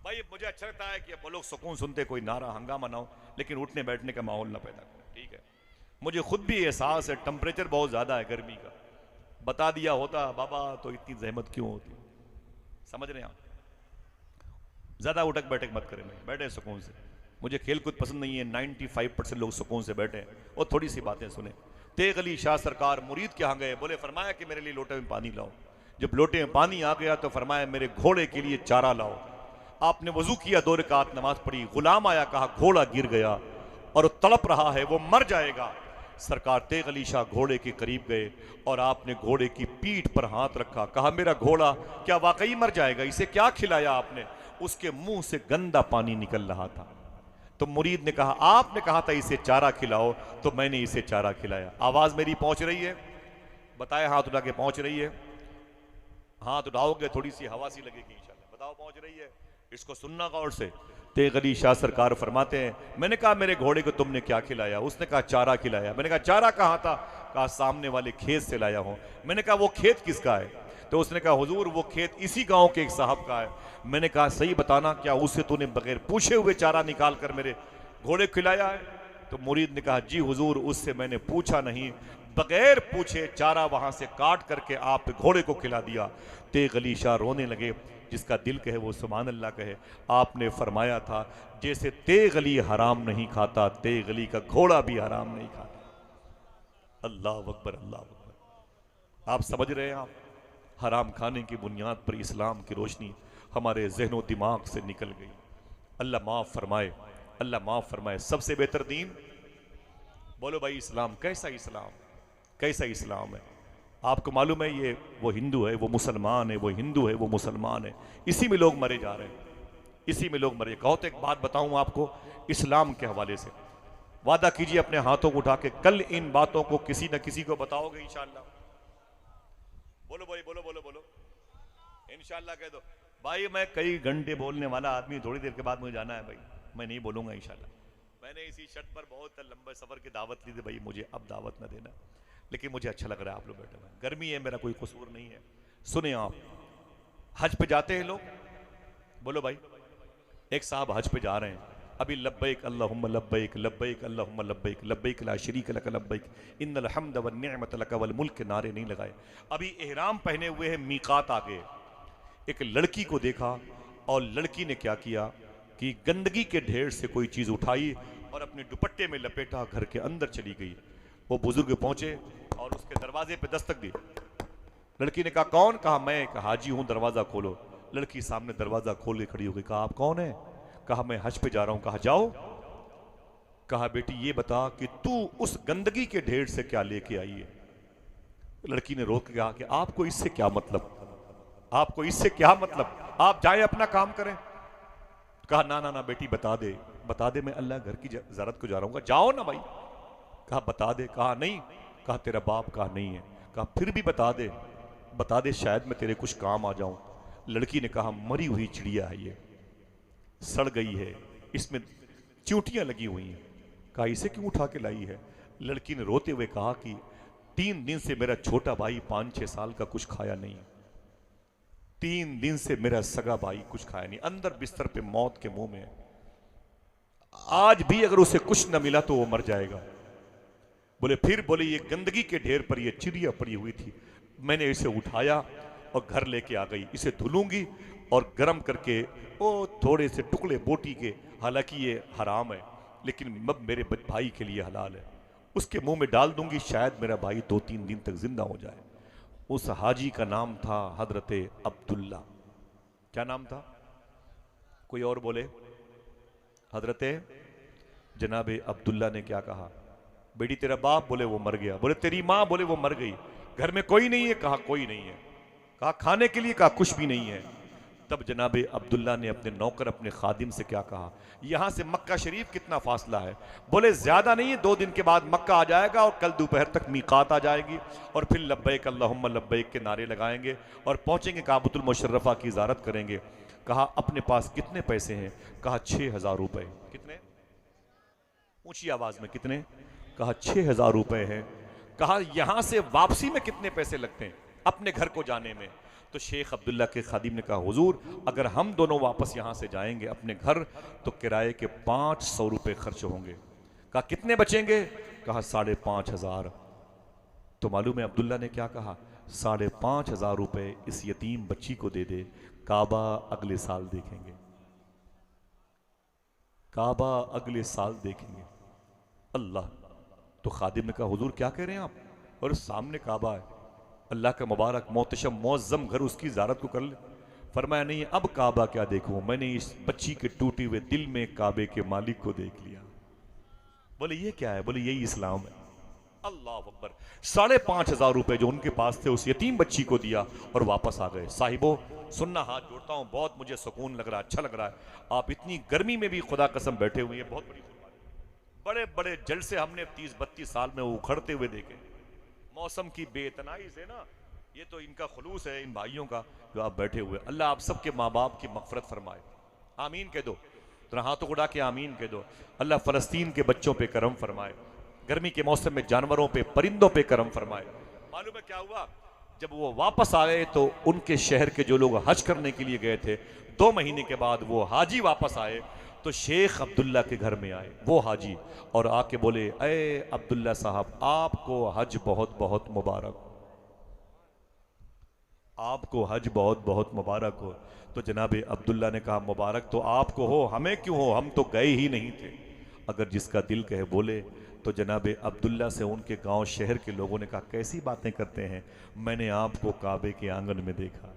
भाई, मुझे अच्छा लगता है कि वो लोग सुकून सुनते, कोई नारा हंगामा ना हो, लेकिन उठने बैठने का माहौल ना पैदा करें, ठीक है? मुझे खुद भी एहसास है टेम्परेचर बहुत ज्यादा है गर्मी का, बता दिया होता बाबा तो इतनी जहमत क्यों होती। समझ रहे हैं आप? ज्यादा उठक बैठक मत करें, बैठे सुकून से। मुझे खेल कूद पसंद नहीं है, 95% लोग सुकून से बैठे और थोड़ी सी बातें सुने। तेग अली शाह सरकार मुरीद के यहाँ गए, बोले फरमाया कि मेरे लिए लोटे में पानी लाओ। जब लोटे में पानी आ गया तो फरमाया मेरे घोड़े के लिए चारा लाओ। आपने वजू किया, 2 रकात नमाज पढ़ी, गुलाम आया, कहा घोड़ा गिर गया और तड़प रहा है, वो मर जाएगा। सरकार तेग अली शाह घोड़े के करीब गए और आपने घोड़े की पीठ पर हाथ रखा, कहा मेरा घोड़ा क्या वाकई मर जाएगा? इसे क्या खिलाया आपने? उसके मुंह से गंदा पानी निकल रहा था। तो मुरीद ने कहा, आपने कहा था इसे चारा खिलाओ, तो मैंने इसे चारा खिलाया। आवाज मेरी पहुंच रही है? बताए हाथ उठा के पहुंच रही है? हाथ उठाओगे थोड़ी सी हवा सी लगेगी इंशाल्लाह। बताओ पहुंच रही है? इसको सुनना गौर से। तेग अली शाह सरकार फरमाते हैं, मैंने कहा मेरे घोड़े को तुमने क्या खिलाया? उसने कहा चारा खिलाया। मैंने कहा चारा कहाँ था? कहा सामने वाले खेत से लाया हूं। मैंने कहा वो खेत किसका है? तो उसने कहा हुजूर वो खेत इसी गांव के एक साहब का है। मैंने कहा सही बताना, क्या उससे तूने बगैर पूछे हुए चारा निकाल कर मेरे घोड़े खिलाया है? तो मुरीद ने कहा जी हुजूर, उससे मैंने पूछा नहीं, बगैर पूछे चारा वहां से काट करके आप घोड़े को खिला दिया। तेग अली शाह रोने लगे। जिसका दिल कहे वो सुभान अल्लाह कहे। आपने फरमाया था जैसे तेग अली हराम नहीं खाता, तेग अली का घोड़ा भी हराम नहीं खाता। अल्लाह अकबर, अल्लाह अकबर। आप समझ रहे हैं? आप हराम खाने की बुनियाद पर इस्लाम की रोशनी हमारे जहनो दिमाग से निकल गई। अल्लाह माफ़ फरमाए, अल्लाह माफ़ फरमाए। सबसे बेहतर दीन बोलो भाई इस्लाम। कैसा इस्लाम, कैसा इस्लाम है? आपको मालूम है ये वो हिंदू है, वो मुसलमान है, वो हिंदू है, वो मुसलमान है, इसी में लोग मरे जा रहे हैं, इसी में लोग मरे। कहो तो एक बात बताऊं आपको इस्लाम के हवाले से, वादा कीजिए अपने हाथों को उठा के, कल इन बातों को किसी न किसी को बताओगे इंशाअल्लाह। बोलो भाई, बोलो बोलो बोलो, इंशाअल्लाह कह दो भाई। मैं कई घंटे बोलने वाला आदमी, थोड़ी देर के बाद मुझे जाना है भाई, मैं नहीं बोलूंगा इंशाअल्लाह। मैंने इसी शर्त पर बहुत लंबे सफर की दावत ली थी भाई, मुझे अब दावत न देना, लेकिन मुझे अच्छा लग रहा है आप लोग बैठे हुए। गर्मी है, मेरा कोई कसूर नहीं है। सुने आप, हज पे जाते हैं लोग, बोलो भाई। एक साहब हज पे जा रहे हैं, अभी लब्बैक अल्लाहुम्मा लब्बैक, लब्बैक अल्लाहुम्मा लब्बैक, लब्बैक ला शरीक लक लब्बैक, इन्नल हम्द वन निअमत लक वल मुल्क के नारे नहीं लगाए। अभी एहराम पहने हुए हैं, मीकात आ गए। एक लड़की को देखा और लड़की ने क्या किया कि गंदगी के ढेर से कोई चीज उठाई और अपने दुपट्टे में लपेटा, घर के अंदर चली गई। वो बुजुर्ग पहुंचे और उसके दरवाजे पे दस्तक दी। लड़की ने कहा कौन? कहा मैं। कहा हाजी हूं, दरवाजा खोलो। लड़की सामने दरवाजा खोल के खड़ी हो गई। कहा आप कौन है? कहा मैं हज पे जा रहा हूं। कहा जाओ। कहा बेटी ये बता कि तू उस गंदगी के ढेर से क्या लेके आई है? लड़की ने रोक के कहा कि आपको इससे क्या मतलब, आपको इससे क्या मतलब, आप जाए अपना काम करें। कहा ना ना ना बेटी बता दे, बता दे, मैं अल्लाह घर की ज़ियारत को जा रहा हूँ। जाओ ना भाई। कहा बता दे। कहा नहीं। कहा तेरा बाप कहा नहीं है। कहा फिर भी बता दे, बता दे, शायद मैं तेरे कुछ काम आ जाऊं। लड़की ने कहा मरी हुई चिड़िया है ये, सड़ गई है, इसमें चींटियां लगी हुई हैं। कहा इसे क्यों उठा के लाई है? लड़की ने रोते हुए कहा कि 3 दिन से मेरा छोटा भाई 5-6 साल का कुछ खाया नहीं, 3 दिन से मेरा सगा भाई कुछ खाया नहीं, अंदर बिस्तर पे मौत के मुंह में है। आज भी अगर उसे कुछ न मिला तो वो मर जाएगा। बोले फिर? बोले ये गंदगी के ढेर पर ये चिड़िया पड़ी हुई थी, मैंने इसे उठाया और घर लेके आ गई, इसे धुलूंगी और गर्म करके वो थोड़े से टुकड़े बोटी के, हालांकि ये हराम है लेकिन अब मेरे भाई के लिए हलाल है, उसके मुंह में डाल दूंगी, शायद मेरा भाई 2-3 दिन तक जिंदा हो जाए। उस हाजी का नाम था हजरत अब्दुल्ला। क्या नाम था? कोई और बोले? हजरत जनाबे अब्दुल्ला ने क्या कहा? बेटी तेरा बाप? बोले वो मर गया। बोले तेरी माँ? बोले वो मर गई। घर में कोई नहीं है? कहा कोई नहीं है। कहा खाने के लिए? कहा कुछ भी नहीं है। तब जनाबे अब्दुल्ला ने अपने नौकर, अपने खादिम से क्या कहा? यहां से मक्का शरीफ कितना फासला है? बोले ज्यादा नहीं है, 2 दिन के बाद मक्का आ जाएगा और कल दोपहर तक मीकात आ जाएगी और फिर लब्बैक अल्लाहुम्मा लब्बैक के नारे लगाएंगे और पहुंचेंगे काबतुल मुशर्रफा की ज़ियारत करेंगे। कहा अपने पास कितने पैसे हैं? कहा 6,000 रुपए। कितने? ऊंची आवाज में कितने? कहा 6,000 रुपए हैं। कहा यहां से वापसी में कितने पैसे लगते हैं अपने घर को जाने में? तो शेख अब्दुल्ला के खादिम ने कहा हुजूर अगर हम दोनों वापस यहां से जाएंगे अपने घर तो किराए के 500 रुपए खर्च होंगे। कहा कितने बचेंगे? कहा 5,500। तो मालूम है अब्दुल्ला ने क्या कहा? 5,500 रुपए इस यतीम बच्ची को दे दे, काबा अगले साल देखेंगे, काबा अगले साल देखेंगे। अल्लाह। तो खादिम ने कहा हुजूर क्या कह रहे हैं आप? और सामने काबा है, अल्लाह का मुबारक मोहतशम मौज़्ज़म घर, उसकी ज़ियारत को कर ले। फरमाया नहीं अब काबा क्या देखूं, मैंने इस बच्ची के टूटे हुए दिल में काबे के मालिक को देख लिया। बोले ये क्या है? बोले यही इस्लाम है। अल्लाह अकबर। 5,500 रुपए जो उनके पास थे उस यतीम बच्ची को दिया और वापस आ गए। साहिबो सुनना, हाथ जोड़ता हूं, बहुत मुझे सुकून लग रहा है, अच्छा लग रहा है। आप इतनी गर्मी में भी खुदा कसम बैठे हुए हैं, बहुत बड़ी बड़े बड़े जलसे हमने 30-32 साल में उखड़ते हुए देखे। मौसम की बेतनाई से ना, ये तो इनका खुलूस है इन भाइयों का जो आप बैठे हुए। अल्लाह आप सबके माँ बाप की मगफरत फरमाए। आमीन कह दो, तो हाथों उड़ा के आमीन कह दो। अल्लाह फ़लस्तीन के बच्चों पे करम फरमाए, गर्मी के मौसम में जानवरों पे, परिंदों पे करम फरमाए। मालूम है क्या हुआ? जब वो वापस आए तो उनके शहर के जो लोग हज करने के लिए गए थे, 2 महीने के बाद वो हाजी वापस आए तो शेख अब्दुल्ला के घर में आए वो हाजी, और आके बोले ए अब्दुल्ला साहब आपको हज बहुत बहुत मुबारक, आपको हज बहुत बहुत मुबारक हो। तो जनाबे अब्दुल्ला ने कहा मुबारक तो आपको हो, हमें क्यों हो, हम तो गए ही नहीं थे। अगर जिसका दिल कहे बोले। तो जनाबे अब्दुल्ला से उनके गांव शहर के लोगों ने कहा कैसी बातें करते हैं, मैंने आपको काबे के आंगन में देखा,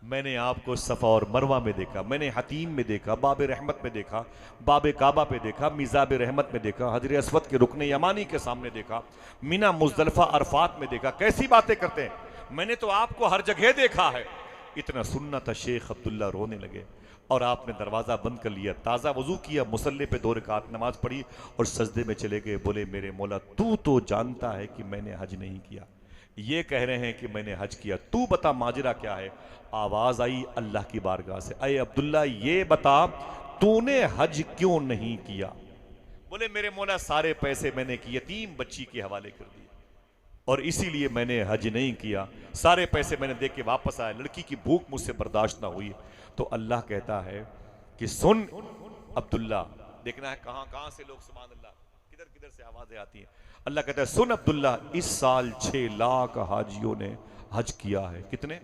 मैंने आपको सफ़ा और मरवा में देखा, मैंने हतीम में देखा, बाब रहमत में देखा, बाब काबा पे देखा, मिज़ाब रहमत में देखा, हजर अस्वद के रुकन यमानी के सामने देखा, मीना मुज़दलिफ़ा अरफात में देखा। कैसी बातें करते हैं, मैंने तो आपको हर जगह देखा है। इतना सुनना था, शेख अब्दुल्ला रोने लगे और आपने दरवाज़ा बंद कर लिया, ताज़ा वज़ू किया, मुसल्ले पे 2 रकात नमाज पढ़ी और सजदे में चले गए। बोले मेरे मौला तू तो जानता है कि मैंने हज नहीं किया, ये कह रहे हैं कि मैंने हज किया, तू बता माजरा क्या है। आवाज आई अल्लाह की बारगाह से, अय अब्दुल्ला ये बता तूने हज क्यों नहीं किया? बोले मेरे मौला सारे पैसे मैंने की यतीम बच्ची के हवाले कर दिए और इसीलिए मैंने हज नहीं किया, सारे पैसे मैंने दे के वापस आया, लड़की की भूख मुझसे बर्दाश्त ना हुई। तो अल्लाह कहता है कि सुन अब्दुल्ला, देखना है कहां कहां से लोग सुभान अल्लाह, किधर किधर से आवाजें आती हैं। अल्लाह कहता है सुन अब्दुल्ला, इस साल 6 लाख हाजियों ने हज किया है। कितने?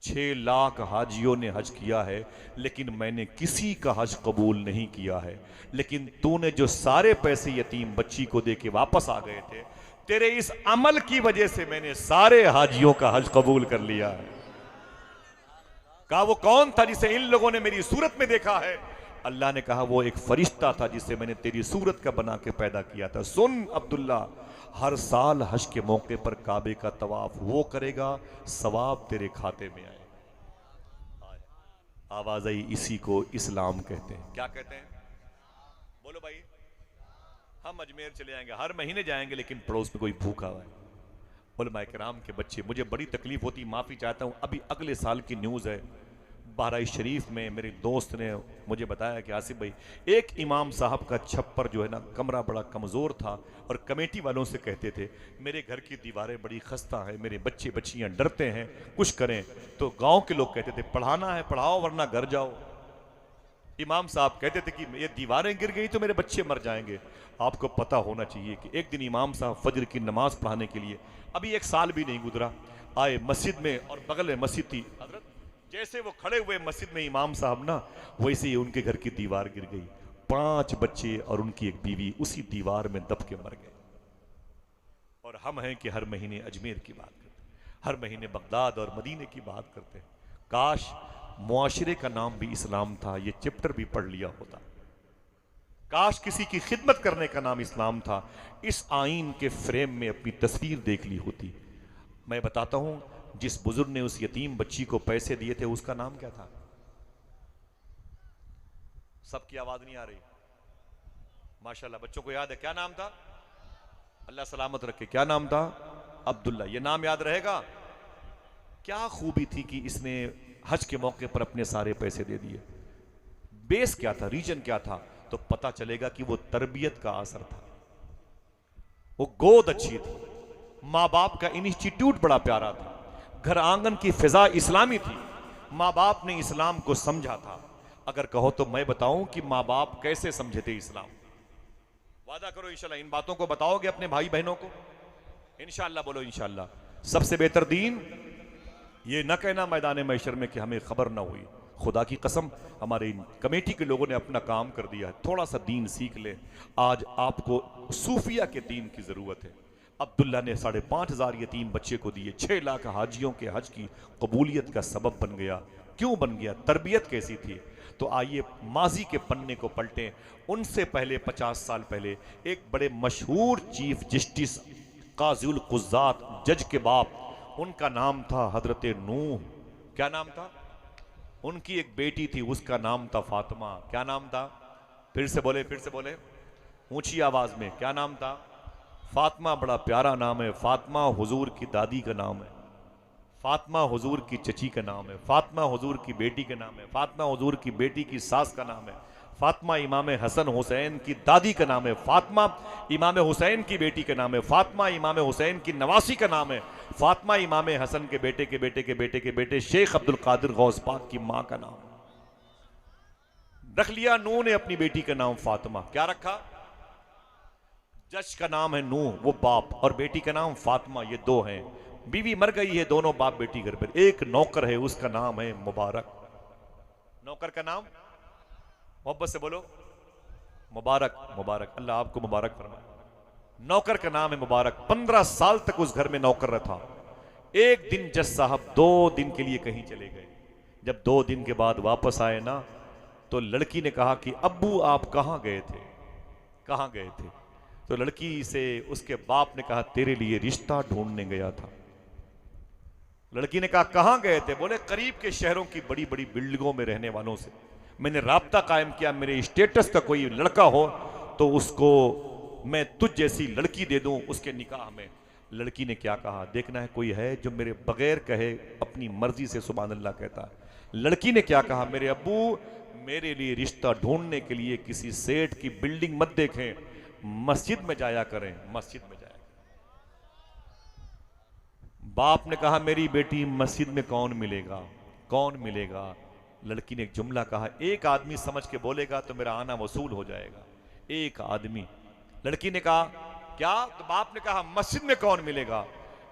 6 लाख हाजियों ने हज किया है, लेकिन मैंने किसी का हज कबूल नहीं किया है। लेकिन तूने जो सारे पैसे यतीम बच्ची को दे के वापस आ गए थे, तेरे इस अमल की वजह से मैंने सारे हाजियों का हज कबूल कर लिया है। कहा वो कौन था जिसे इन लोगों ने मेरी सूरत में देखा है? अल्लाह ने कहा वो एक फरिश्ता था जिसे मैंने तेरी सूरत का बना के पैदा किया था। सुन अब्दुल्ला, हर साल हज के मौके पर काबे का तवाफ वो करेगा, सवाब तेरे खाते में आएगा। आवाज आई, इसी को इस्लाम कहते हैं। क्या कहते हैं? बोलो भाई। हम अजमेर चले जाएंगे, हर महीने जाएंगे, लेकिन पड़ोस में कोई भूखा हुआ है। उलमाए किराम के बच्चे, मुझे बड़ी तकलीफ होती, माफ़ी चाहता हूँ। अभी अगले साल की न्यूज़ है, बहराइच शरीफ में मेरे दोस्त ने मुझे बताया कि आसिफ भाई, एक इमाम साहब का छप्पर जो है ना, कमरा बड़ा कमज़ोर था, और कमेटी वालों से कहते थे मेरे घर की दीवारें बड़ी खस्ता हैं, मेरे बच्चे बच्चियाँ डरते हैं, कुछ करें। तो गांव के लोग कहते थे पढ़ाना है पढ़ाओ वरना घर जाओ। इमाम साहब कहते थे कि ये दीवारें गिर गई तो मेरे बच्चे मर जाएंगे। आपको पता होना चाहिए कि एक दिन इमाम साहब फजर की नमाज पढ़ाने के लिए, अभी एक साल भी नहीं गुजरा, आए मस्जिद में, और बगल में मस्जिद थी। हजरत जैसे वो खड़े हुए मस्जिद में इमाम साहब ना, वैसे ही उनके घर की दीवार गिर गई। 5 बच्चे और उनकी एक बीवी उसी दीवार में दब के मर गए। और हम हैं कि हर महीने अजमेर की बात करते हैं, हर महीने बगदाद और मदीने की बात करते हैं। काश मुआशरे का नाम भी इस्लाम था, ये चैप्टर भी पढ़ लिया होता। काश किसी की खिदमत करने का नाम इस्लाम था, इस आईन के फ्रेम में अपनी तस्वीर देख ली होती। मैं बताता हूं, जिस बुजुर्ग ने उस यतीम बच्ची को पैसे दिए थे उसका नाम क्या था? सबकी आवाज नहीं आ रही, माशाल्लाह। बच्चों को याद है क्या नाम था? अल्लाह सलामत रखे, क्या नाम था? अब्दुल्ला। ये नाम याद रहेगा। क्या खूबी थी कि इसने हज के मौके पर अपने सारे पैसे दे दिए। बेस क्या था, रीजन क्या था? तो पता चलेगा कि वो तरबियत का असर था, वो गोद अच्छी थी, माँ बाप का इंस्टीट्यूट बड़ा प्यारा था, घर आंगन की फिजा इस्लामी थी, माँ बाप ने इस्लाम को समझा था। अगर कहो तो मैं बताऊं कि माँ बाप कैसे समझे थे इस्लाम। वादा करो इंशाल्लाह इन बातों को बताओगे अपने भाई बहनों को, इंशाल्लाह। बोलो इंशाल्लाह। सबसे बेहतर दीन, ये न कहना मैदान महशर में कि हमें खबर ना हुई। खुदा की कसम, हमारे कमेटी के लोगों ने अपना काम कर दिया है। थोड़ा सा दीन सीख ले। आज आपको सूफिया के दीन की जरूरत है। अब्दुल्ला ने 5,500 यतीम बच्चे को दिए, 6 लाख हाजियों के हज की कबूलियत का सबब बन गया। क्यों बन गया? तरबियत कैसी थी? तो आइए माजी के पन्ने को पलटें। उनसे पहले 50 साल पहले एक बड़े मशहूर चीफ जस्टिस काज़ीउल कुज़्ज़ात, जज के बाप, उनका नाम था हजरत नूह। क्या नाम था? उनकी एक बेटी थी, उसका नाम था फातिमा। क्या नाम था? फिर से बोले, फिर से बोले ऊंची आवाज में, क्या नाम था? फातिमा। बड़ा प्यारा नाम है। फातिमा हुजूर की दादी का नाम है, फातिमा हुजूर की चची का नाम है, फातिमा हुजूर की बेटी का नाम है, फातिमा हुजूर की बेटी की सास का नाम है, फातिमा इमाम हसन हुसैन की दादी का नाम है, फातिमा इमाम हुसैन की बेटी का नाम है, फातिमा इमाम हुसैन की नवासी का नाम है, फातिमा इमाम हसन के बेटे के बेटे के बेटे के बेटे शेख अब्दुल कादिर गौस पाक की मां का नाम रख लिया। नूह ने अपनी बेटी का नाम फातिमा। क्या रखा? जज का नाम है नूह, वो बाप, और बेटी का नाम फातिमा, ये दो हैं। बीवी मर गई है, दोनों बाप बेटी घर पर। एक नौकर है, उसका नाम है मुबारक। नौकर का नाम, मोहब्बत से बोलो, मुबारक। मुबारक, अल्लाह आपको मुबारक फरमाए। नौकर का नाम है मुबारक। 15 साल तक उस घर में नौकर रहा था। एक दिन जज साहब 2 दिन के लिए कहीं चले गए। जब 2 दिन के बाद वापस आए ना, तो लड़की ने कहा कि अब्बू आप कहां गए थे? कहां गए थे? तो लड़की से उसके बाप ने कहा तेरे लिए रिश्ता ढूंढने गया था। लड़की ने कहा कहां गए थे? बोले करीब के शहरों की बड़ी बड़ी बिल्डिंगों में रहने वालों से मैंने राब्ता कायम किया, मेरे स्टेटस का कोई लड़का हो तो उसको मैं तुझ जैसी लड़की दे दूं उसके निकाह में। लड़की ने क्या कहा? देखना है कोई है जो मेरे बगैर कहे अपनी मर्जी से सुभान अल्लाह कहता है। लड़की ने क्या कहा? मेरे अब्बू मेरे लिए रिश्ता ढूंढने के लिए किसी सेठ की बिल्डिंग मत देखें, मस्जिद में जाया करें, मस्जिद में जाया करें। बाप ने कहा मेरी बेटी मस्जिद में कौन मिलेगा, कौन मिलेगा? लड़की ने एक जुमला कहा, एक आदमी समझ के बोलेगा तो मेरा आना वसूल हो जाएगा। एक आदमी। लड़की ने कहा क्या? तो बाप ने कहा मस्जिद में कौन मिलेगा?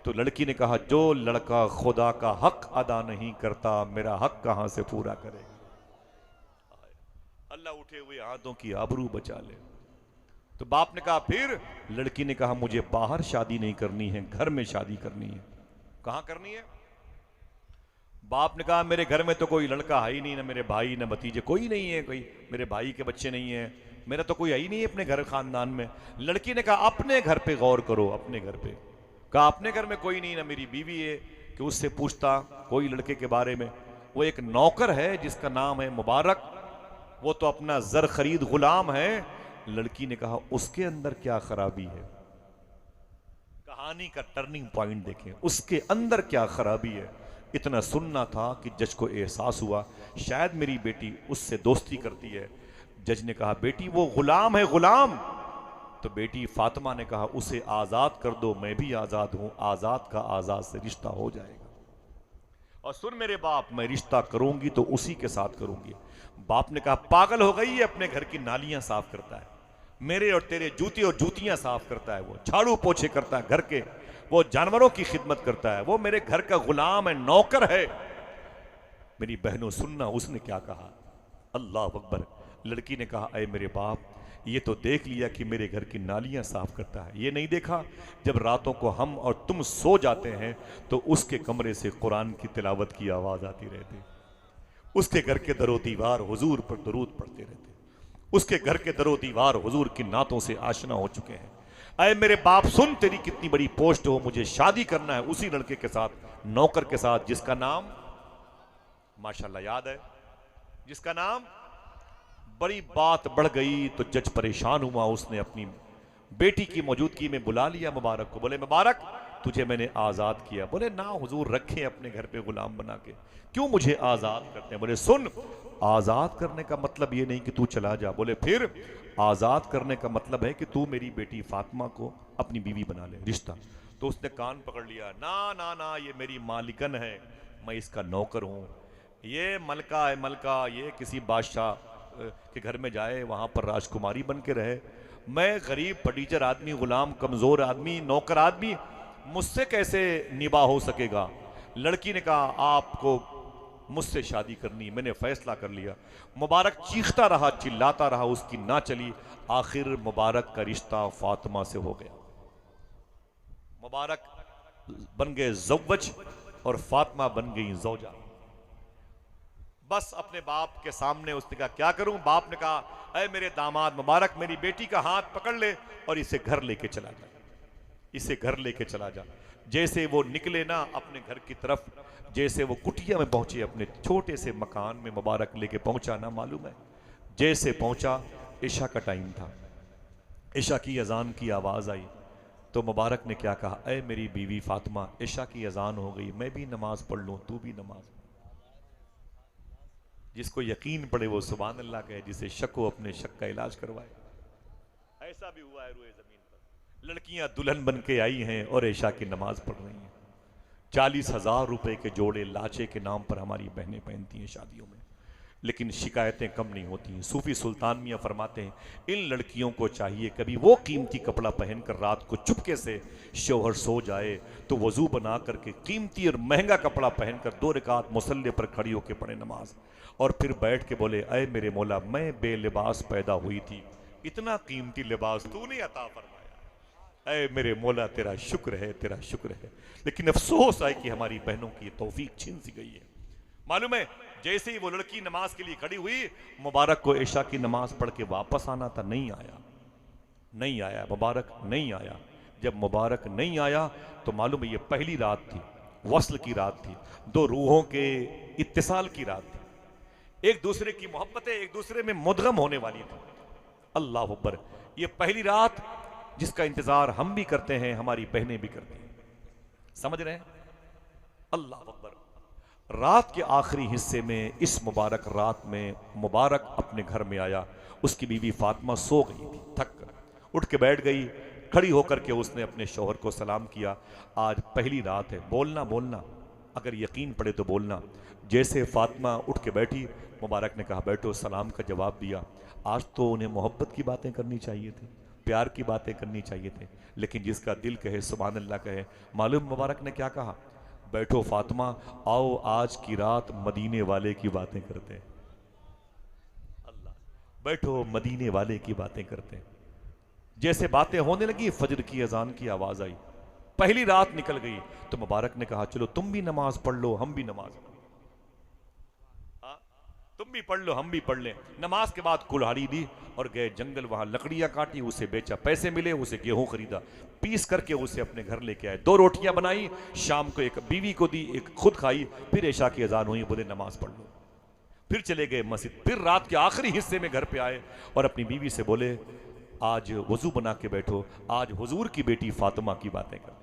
तो लड़की ने कहा जो लड़का खुदा का हक अदा नहीं करता मेरा हक कहां से पूरा करेगा? अल्लाह उठे हुए हाथों की आबरू बचा ले। तो बाप ने कहा फिर? लड़की ने कहा मुझे बाहर शादी नहीं करनी है, घर में शादी करनी है। कहां करनी है? बाप ने कहा मेरे घर में तो कोई लड़का है ही नहीं, ना मेरे भाई ना भतीजे, कोई नहीं है, कोई मेरे भाई के बच्चे नहीं है, मेरा तो कोई है ही नहीं है अपने घर खानदान में। लड़की ने कहा अपने घर पे गौर करो, अपने घर पे। कहा अपने घर में कोई नहीं, ना मेरी बीवी है कि उससे पूछता कोई लड़के के बारे में। वो एक नौकर है जिसका नाम है मुबारक, वो तो अपना जर खरीद गुलाम है। लड़की ने कहा उसके अंदर क्या खराबी है? कहानी का टर्निंग पॉइंट देखें, उसके अंदर क्या खराबी है। इतना सुनना था कि जज को एहसास हुआ शायद मेरी बेटी उससे दोस्ती करती है। जज ने कहा बेटी वो गुलाम है, गुलाम। तो बेटी फातिमा ने कहा उसे आजाद कर दो, मैं भी आजाद हूं, आजाद का आजाद से रिश्ता हो जाएगा। और सुन मेरे बाप, मैं रिश्ता करूंगी तो उसी के साथ करूंगी। बाप ने कहा पागल हो गई है, अपने घर की नालियां साफ करता है, मेरे और तेरे जूती और जूतियां साफ करता है, वो झाड़ू पोछे करता है घर के, वो जानवरों की खिदमत करता है, वो मेरे घर का गुलाम है, नौकर है। मेरी बहनों सुनना उसने क्या कहा, अल्लाह अकबर। लड़की ने कहा अय मेरे बाप, ये तो देख लिया कि मेरे घर की नालियां साफ करता है, ये नहीं देखा जब रातों को हम और तुम सो जाते हैं तो उसके कमरे से कुरान की तिलावत की आवाज आती रहती, उसके घर के दरो दीवार हुजूर पर दरूद पढ़ते रहते, उसके घर के दरो दीवार हुजूर की नातों से आशना हो चुके हैं। अय मेरे बाप सुन, तेरी कितनी बड़ी पोस्ट हो, मुझे शादी करना है उसी लड़के के साथ, नौकर के साथ, जिसका नाम माशाल्लाह याद है, जिसका नाम। बड़ी बात बढ़ गई तो जज परेशान हुआ, उसने अपनी बेटी की मौजूदगी में बुला लिया मुबारक को। बोले मुबारक तुझे मैंने आजाद किया। बोले ना हुजूर, रखे अपने घर पे गुलाम बना के, क्यों मुझे आजाद करते हैं? बोले सुन, आजाद करने का मतलब ये नहीं कि तू चला जा। बोले फिर? आजाद करने का मतलब है कि तू मेरी बेटी फातिमा को अपनी बीवी बना ले, रिश्ता। तो उसने कान पकड़ लिया, ना ना ना, ये मेरी मालिकन है, मैं इसका नौकर हूं, ये मलका है, मलका, ये किसी बादशाह के घर में जाए, वहां पर राजकुमारी बन के रहे, मैं गरीब फटीचर आदमी, गुलाम, कमजोर आदमी, नौकर आदमी, मुझसे कैसे निभा हो सकेगा? लड़की ने कहा आपको मुझसे शादी करनी, मैंने फैसला कर लिया। मुबारक चीखता रहा, चिल्लाता रहा, उसकी ना चली। आखिर मुबारक का रिश्ता फातिमा से हो गया। मुबारक बन गए ज़व्वज और फातिमा बन गई ज़ौजा। बस अपने बाप के सामने उसने कहा क्या करूं? बाप ने कहा अरे मेरे दामाद मुबारक, मेरी बेटी का हाथ पकड़ ले और इसे घर लेके चला जा, इसे घर लेके चला जा। जैसे वो निकले ना अपने घर की तरफ, जैसे वो कुटिया में पहुंचे, अपने छोटे से मकान में मुबारक लेके पहुंचा ना, मालूम है जैसे पहुंचा इशा का टाइम था, इशा की अजान की आवाज आई तो मुबारक ने क्या कहा, अरे मेरी बीवी फातिमा, इशा की अजान हो गई, मैं भी नमाज पढ़ लूं, तू भी नमाज। जिसको यकीन पड़े वो सुभान अल्लाह कहे, जिसे शक हो अपने शक का इलाज करवाए। ऐसा भी हुआ है रुए जमीन पर, लड़कियां दुल्हन बन के आई हैं और इशा की नमाज पढ़ रही हैं। 40,000 रुपए के जोड़े लाचे के नाम पर हमारी बहनें पहनती हैं शादियों में, लेकिन शिकायतें कम नहीं होती हैं। सूफी सुल्तान मियां फरमाते हैं इन लड़कियों को चाहिए कभी वो कीमती कपड़ा पहनकर रात को चुपके से शौहर सो जाए तो वजू बना करके कीमती और महंगा कपड़ा पहनकर 2 रकात मुसल्ले पर खड़ी होकर पढ़े नमाज, और फिर बैठ के बोले अय मेरे मौला, मैं बेलिबास पैदा हुई थी, इतना कीमती लिबास तूने अता फरमाया, अय मेरे मौला तेरा शुक्र है, तेरा शुक्र है। लेकिन अफसोस है कि हमारी बहनों की तौफीक छीन सी गई है। मालूम है जैसे ही वो लड़की नमाज के लिए खड़ी हुई, मुबारक को इशा की नमाज पढ़ के वापस आना था, नहीं आया, नहीं आया, मुबारक नहीं आया। जब मुबारक नहीं आया तो मालूम है ये पहली रात थी, वस्ल की रात थी, 2 रूहों के इत्तिसाल की रात थी, एक दूसरे की मोहब्बतें एक दूसरे में मुदगम होने वाली थी। अल्लाह अकबर, ये पहली रात जिसका इंतजार हम भी करते हैं, हमारी बहनें भी करती हैं, समझ रहे हैं? अल्लाह अकबर। रात के आखिरी हिस्से में, इस मुबारक रात में, मुबारक अपने घर में आया, उसकी बीवी फातिमा सो गई थी, थक कर उठ के बैठ गई, खड़ी होकर के उसने अपने शौहर को सलाम किया, आज पहली रात है, बोलना बोलना, अगर यकीन पड़े तो बोलना। जैसे फातिमा उठ के बैठी, मुबारक ने कहा बैठो, सलाम का जवाब दिया। आज तो उन्हें मोहब्बत की बातें करनी चाहिए थी, प्यार की बातें करनी चाहिए थे, लेकिन जिसका दिल कहे सुभान अल्लाह कहे। मालूम मुबारक ने क्या कहा, बैठो फातिमा, आओ आज की रात मदीने वाले की बातें करते हैं। अल्लाह, बैठो मदीने वाले की बातें करते हैं। जैसे बातें होने लगी, फजर की अजान की आवाज आई, पहली रात निकल गई। तो मुबारक ने कहा चलो तुम भी नमाज पढ़ लो, हम भी नमाज पढ़। तुम भी पढ़ लो हम भी पढ़ लें। नमाज के बाद कुल्हाड़ी दी और गए जंगल, वहां लकड़ियां काटी, उसे बेचा, पैसे मिले, उसे गेहूं खरीदा, पीस करके उसे अपने घर लेके आए, 2 रोटियां बनाई, शाम को एक बीवी को दी, एक खुद खाई, फिर ऐशा की अजान हुई, बोले नमाज पढ़ लो। फिर चले गए मस्जिद, फिर रात के आखिरी हिस्से में घर पे आए और अपनी बीवी से बोले आज वजू बना के बैठो, आज हुजूर की बेटी फातिमा की बातें कर।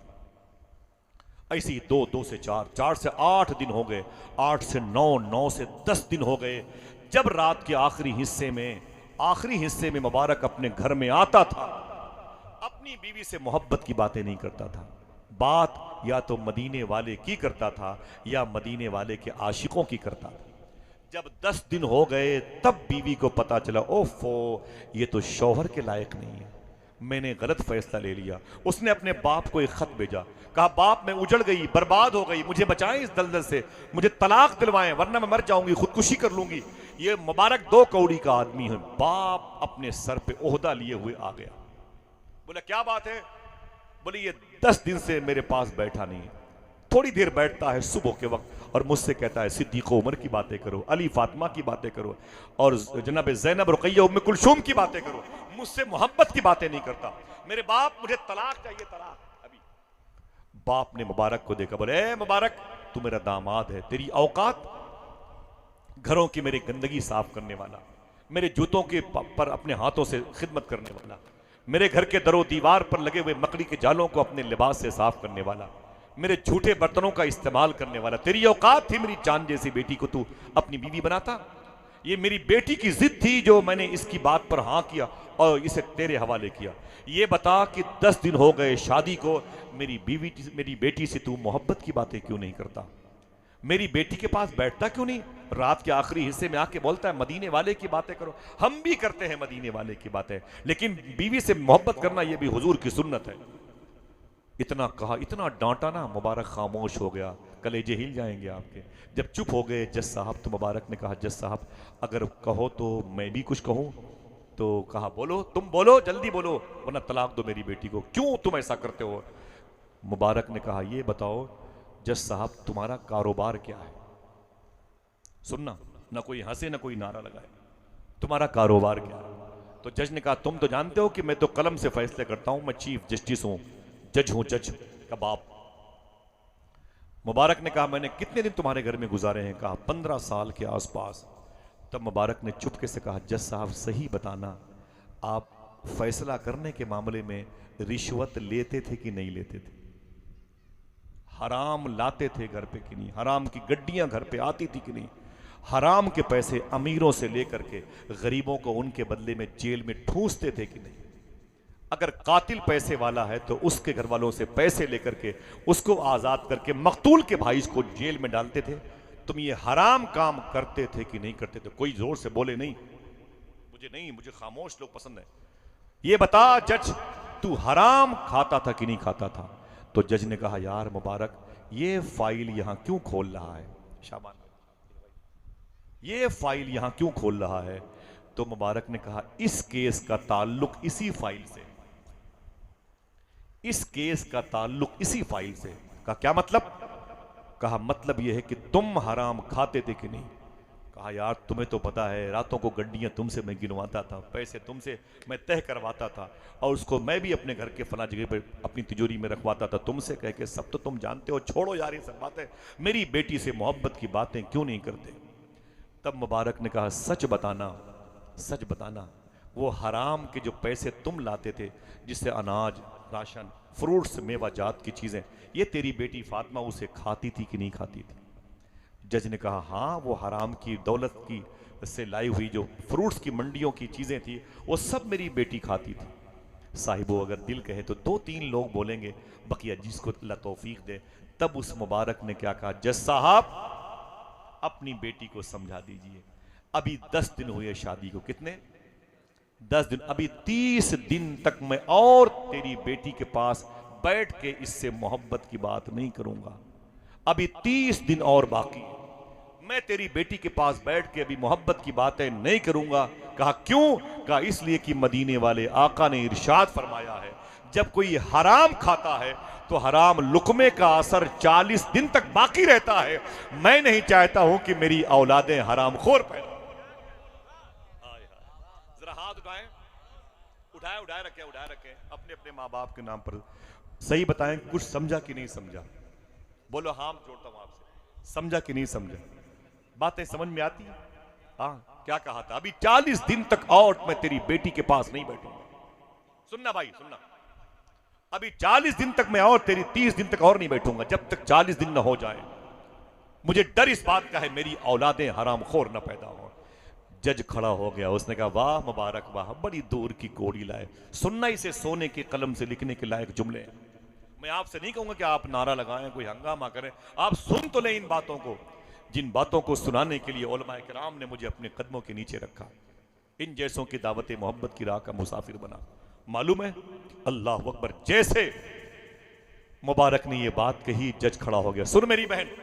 ऐसी 2 से 4, 4 से 8 दिन हो गए, 8 से 9, 9 से 10 दिन हो गए। जब रात के आखिरी हिस्से में मुबारक अपने घर में आता था, अपनी बीवी से मोहब्बत की बातें नहीं करता था। बात या तो मदीने वाले की करता था या मदीने वाले के आशिकों की करता था। जब 10 दिन हो गए तब बीवी को पता चला, ओफो ये तो शौहर के लायक नहीं है, मैंने गलत फैसला ले लिया। उसने अपने बाप को एक खत भेजा, कहा बाप मैं उजड़ गई, बर्बाद हो गई, मुझे बचाएं इस दलदल से, मुझे तलाक दिलवाएं वरना मैं मर जाऊंगी, खुदकुशी कर लूंगी। ये मुबारक 2 कौड़ी का आदमी है। बाप अपने सर पे ओहदा लिए हुए आ गया, बोला क्या बात है? बोले ये 10 दिन से मेरे पास बैठा नहीं है, थोड़ी देर बैठता है सुबह के वक्त और मुझसे कहता है सिद्दीक उमर की बातें करो, अली फातिमा की बातें करो और जनाब ज़ैनब रुक़ैया उम्मे कुलसूम की बातें करो, मुझसे मोहब्बत की बातें नहीं करता। मेरे बाप मुझे तलाक चाहिए, तलाक। अभी बाप ने मुबारक को देखा, बोले ए मुबारक तू मेरा दामाद है, तेरी औकात घरों की मेरी गंदगी साफ करने वाला, मेरे जूतों के पर अपने हाथों से खिदमत करने वाला, मेरे घर के दरो दीवार पर लगे हुए मकड़ी के जालों को अपने लिबास से साफ करने वाला, मेरे झूठे बर्तनों का इस्तेमाल करने वाला, तेरी औकात थी मेरी चांद जैसी बेटी को तू अपनी बीवी बनाता? ये मेरी बेटी की जिद थी जो मैंने इसकी बात पर हाँ किया और इसे तेरे हवाले किया। ये बता कि 10 दिन हो गए शादी को, मेरी बेटी से तू मोहब्बत की बातें क्यों नहीं करता? मेरी बेटी के पास बैठता क्यों नहीं? रात के आखिरी हिस्से में आके बोलता है मदीने वाले की बातें करो। हम भी करते हैं मदीने वाले की बातें, लेकिन बीवी से मोहब्बत करना यह भी हुजूर की सुन्नत है। इतना कहा, इतना डांटा ना, मुबारक खामोश हो गया। कलेजे हिल जाएंगे आपके। जब चुप हो गए जज साहब, तो मुबारक ने कहा जज साहब अगर कहो तो मैं भी कुछ कहूं। तो कहा बोलो, तुम बोलो, जल्दी बोलो वरना तलाक दो मेरी बेटी को, क्यों तुम ऐसा करते हो? मुबारक ने कहा ये बताओ जज साहब तुम्हारा कारोबार क्या है? सुनना, ना कोई हंसे ना कोई नारा लगाए, तुम्हारा कारोबार क्या है? तो जज ने कहा तुम तो जानते हो कि मैं तो कलम से फैसले करता हूं, मैं चीफ जस्टिस हूं, जज हूं, जज का बाप। मुबारक ने कहा मैंने कितने दिन तुम्हारे घर में गुजारे हैं? कहा 15 साल के आसपास। तब मुबारक ने चुपके से कहा जज साहब सही बताना, आप फैसला करने के मामले में रिश्वत लेते थे कि नहीं लेते थे? हराम लाते थे घर पे कि नहीं? हराम की गड्डियां घर पे आती थी कि नहीं? हराम के पैसे अमीरों से लेकर के गरीबों को उनके बदले में जेल में ठूंसते थे कि नहीं? अगर कातिल पैसे वाला है तो उसके घर वालों से पैसे लेकर के उसको आजाद करके मकतूल के भाई को जेल में डालते थे। तुम ये हराम काम करते थे कि नहीं करते थे? कोई जोर से बोले नहीं, मुझे खामोश लोग पसंद है। ये बता जज तू हराम खाता था कि नहीं खाता था? तो जज ने कहा यार मुबारक ये फाइल यहां क्यों खोल रहा है? शाबाश, ये फाइल यहां क्यों खोल रहा है? तो मुबारक ने कहा इस केस का ताल्लुक इसी फाइल से, इस केस का ताल्लुक इसी फाइल से। कहा क्या मतलब? कहा मतलब यह है कि तुम हराम खाते थे कि नहीं? कहा यार तुम्हें तो पता है रातों को गड्डियां तुमसे मैं गिनवाता था, पैसे तुमसे मैं तय करवाता था और उसको मैं भी अपने घर के फला जगह पर अपनी तिजोरी में रखवाता था तुमसे कह के, सब तो तुम जानते हो, छोड़ो यार ये सब बातें, मेरी बेटी से मोहब्बत की बातें क्यों नहीं करते? तब मुबारक ने कहा सच बताना, सच बताना, वो हराम के जो पैसे तुम लाते थे जिससे अनाज, राशन, फ्रूट्स, मेवा जात की चीजें, ये तेरी बेटी फातिमा उसे खाती थी कि नहीं खाती थी? जज ने कहा हाँ वो हराम की दौलत की से लाई हुई जो फ्रूट्स की मंडियों की चीजें थी वो सब मेरी बेटी खाती थी। साहिबो अगर दिल कहे तो 2-3 लोग बोलेंगे, बकिया जिसको अल्लाह तौफीक दे। तब उस मुबारक ने क्या कहा, जज साहब अपनी बेटी को समझा दीजिए, अभी 10 दिन हुए शादी को। कितने? 10 दिन। अभी 30 दिन तक मैं और तेरी बेटी के पास बैठ के इससे मोहब्बत की बात नहीं करूंगा। अभी 30 दिन और बाकी, मैं तेरी बेटी के पास बैठ के अभी मोहब्बत की बातें नहीं करूंगा। कहा क्यों? कहा इसलिए कि मदीने वाले आका ने इरशाद फरमाया है जब कोई हराम खाता है तो हराम लुकमे का असर 40 दिन तक बाकी रहता है। मैं नहीं चाहता हूं कि मेरी औलादें हराम खोर पैदा। हाथ उठाएं, उठाए उठाए रखें, उठाए रखें अपने अपने माँ बाप के नाम पर। सही बताएं, कुछ समझा कि नहीं समझा? बोलो हाँ, जोड़ता हूं आपसे, समझा कि नहीं समझा? बातें समझ में आती है? हाँ, क्या कहा था? अभी 40 दिन तक और मैं तेरी बेटी के पास नहीं बैठूंगा। सुनना भाई, सुनना, अभी 40 दिन तक मैं और तेरी 30 दिन तक और नहीं बैठूंगा, जब तक 40 दिन ना हो जाए। मुझे डर इस बात का है मेरी औलादें हरामखोर न पैदा हो। जज खड़ा हो गया, उसने कहा वाह मुबारक वाह, बड़ी दूर की कोड़ी लाए। सुनना इसे सोने के कलम से लिखने के लायक जुमले हैं। मैं आपसे नहीं कहूंगा कि आप नारा लगाएं, कोई हंगामा करें, आप सुन तो लें इन बातों को, जिन बातों को सुनाने के लिए उलमाए किराम ने मुझे अपने कदमों के नीचे रखा। इन जैसों की दावत मोहब्बत की राह का मुसाफिर बना। मालूम है, अल्लाह अकबर, जैसे मुबारक ने ये बात कही, जज खड़ा हो गया। सुन मेरी बहन,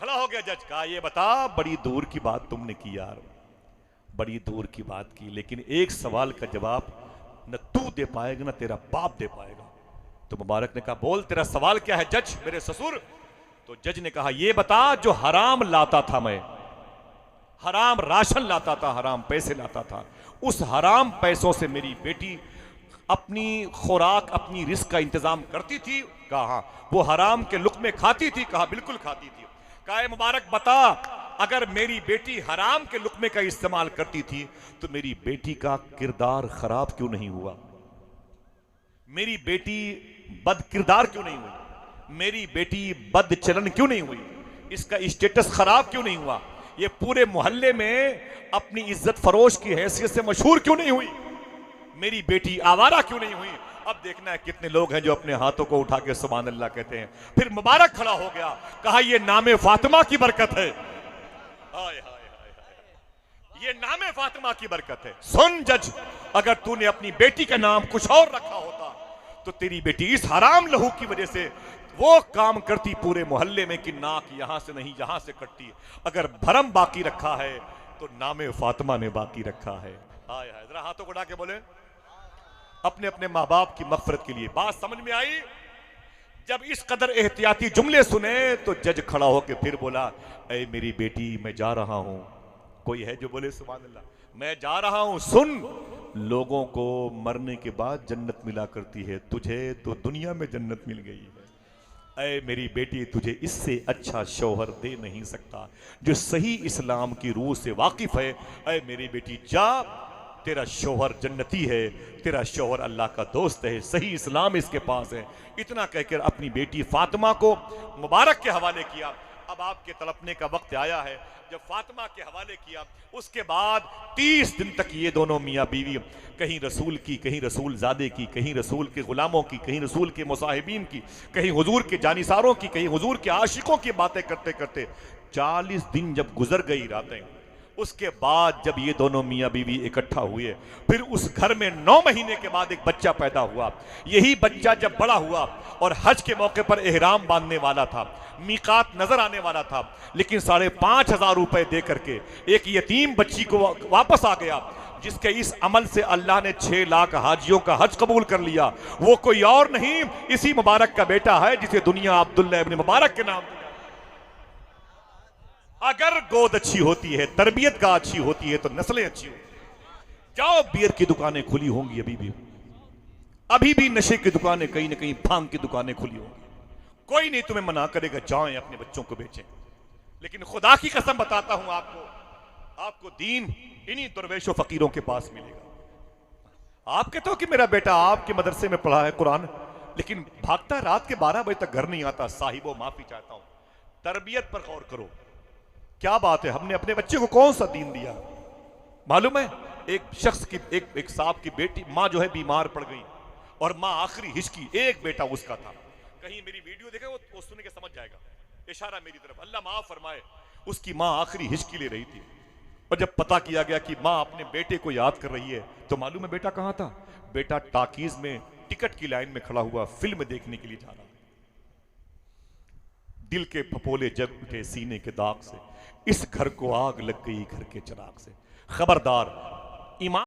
खड़ा हो गया जज, कहा ये बता, बड़ी दूर की बात तुमने की यार, बड़ी दूर की बात की, लेकिन एक सवाल का जवाब न तू दे पाएगा न तेरा बाप दे पाएगा। तो मुबारक ने कहा बोल, तेरा सवाल क्या है जज, मेरे ससुर? तो जज ने कहा ये बता, जो हराम लाता था मैं, हराम राशन लाता था, हराम पैसे लाता था, उस हराम पैसों से मेरी बेटी अपनी खुराक, अपनी रिस्क का इंतजाम करती थी? कहा हाँ। वो हराम के लुक़्मे खाती थी? कहा बिल्कुल खाती थी। कहा मुबारक बता, अगर मेरी बेटी हराम के लुक़्मे का इस्तेमाल करती थी तो मेरी बेटी का किरदार खराब क्यों नहीं हुआ? मेरी बेटी बद किरदार क्यों नहीं हुई? मेरी बेटी बद चलन क्यों नहीं हुई? इसका स्टेटस खराब क्यों नहीं हुआ? ये पूरे मोहल्ले में अपनी इज्जत फरोश की हैसियत से मशहूर क्यों नहीं हुई? मेरी बेटी आवारा क्यों नहीं हुई? अब देखना है कितने लोग हैं जो अपने हाथों को उठा के सुभान अल्लाह कहते हैं। फिर मुबारक खड़ा हो गया, कहा ये नामे फातिमा की बरकत है। हाय हाय हाय हाय, ये नामे फातिमा की बरकत है। सुन जज, अगर तूने अपनी बेटी का नाम कुछ और रखा होता तो तेरी बेटी इस हराम लहू की वजह से वो काम करती पूरे मोहल्ले में कि नाक यहां से नहीं यहां से कटती। अगर भरम बाकी रखा है तो नामे फातिमा ने बाकी रखा है। हाय हाय, जरा हाथों को उठा के बोले अपने अपने माँ बाप की मग़फ़िरत के लिए। बात समझ में आई? जब इस कदर एहतियाती जुमले सुने तो जज खड़ा होकर फिर बोला, ऐ मेरी बेटी, मैं जा रहा हूं। कोई है जो बोले सुभान अल्लाह? मैं जा रहा हूं। सुन, लोगों को मरने के बाद जन्नत मिला करती है, तुझे तो दुनिया में जन्नत मिल गई है। ऐ मेरी बेटी, तुझे इससे अच्छा शौहर दे नहीं सकता जो सही इस्लाम की रूह से वाकिफ है। ऐ मेरी बेटी, जा, तेरा शौहर जन्नती है, तेरा शौहर अल्लाह का दोस्त है, सही इस्लाम इसके पास है। इतना कहकर अपनी बेटी फातिमा को मुबारक के हवाले किया। अब आपके तड़पने का वक्त आया है। जब फातिमा के हवाले किया, उसके बाद 30 दिन तक ये दोनों मियाँ बीवी कहीं रसूल की, कहीं रसूल ज़ादे की, कहीं रसूल के गुलामों की, कहीं रसूल के मुसाहिबीन की, कहीं हुजूर के जानिसारों की, कहीं हुजूर के आशिकों की बातें करते करते 40 दिन जब गुजर गई रातें, उसके बाद जब ये दोनों मियाँ बीवी इकट्ठा हुए, फिर उस घर में 9 महीने के बाद एक बच्चा पैदा हुआ। यही बच्चा जब बड़ा हुआ और हज के मौके पर एहराम बांधने वाला था, मीकात नजर आने वाला था, लेकिन 5,500 रुपए दे करके एक यतीम बच्ची को वापस आ गया, जिसके इस अमल से अल्लाह ने 6 लाख हाजियों का हज कबूल कर लिया। वो कोई और नहीं, इसी मुबारक का बेटा है जिसे दुनिया अब्दुल्ला इब्न मुबारक के नाम। अगर गोद अच्छी होती है, तरबियत का अच्छी होती है, तो नस्लें अच्छी होती। जाओ, बियर की दुकानें खुली होंगी अभी भी नशे की दुकानें, कहीं ना कहीं भांग की दुकानें खुली होंगी। कोई नहीं तुम्हें मना करेगा, जाएं अपने बच्चों को बेचें। लेकिन खुदा की कसम बताता हूं आपको दीन इन्हीं दरवेशों फकीरों के पास मिलेगा। आप कहते हो कि मेरा बेटा आपके मदरसे में पढ़ा है कुरान, लेकिन भागता रात के 12 बजे तक घर नहीं आता। साहिबो, माफी चाहता हूं, तरबियत पर गौर करो। क्या बात है, हमने अपने बच्चे को कौन सा दीन दिया? मालूम है, एक शख्स की, एक साहब की बेटी, माँ जो है बीमार पड़ गई और माँ आखिरी हिचकी, एक बेटा उसका था। कहीं मेरी वीडियो देखे वो सुन के समझ जाएगा, इशारा मेरी तरफ, अल्लाह माफ फरमाए। उसकी माँ आखिरी हिचकी ले रही थी और जब पता किया गया कि माँ अपने बेटे को याद कर रही है, तो मालूम है बेटा कहाँ था? बेटा टाकीज में टिकट की लाइन में खड़ा हुआ फिल्म देखने के लिए जा रहा। दिल के फपोले जग उठे सीने के दाग से, इस घर को आग लग गई घर के चिराग से। खबरदार, ईमान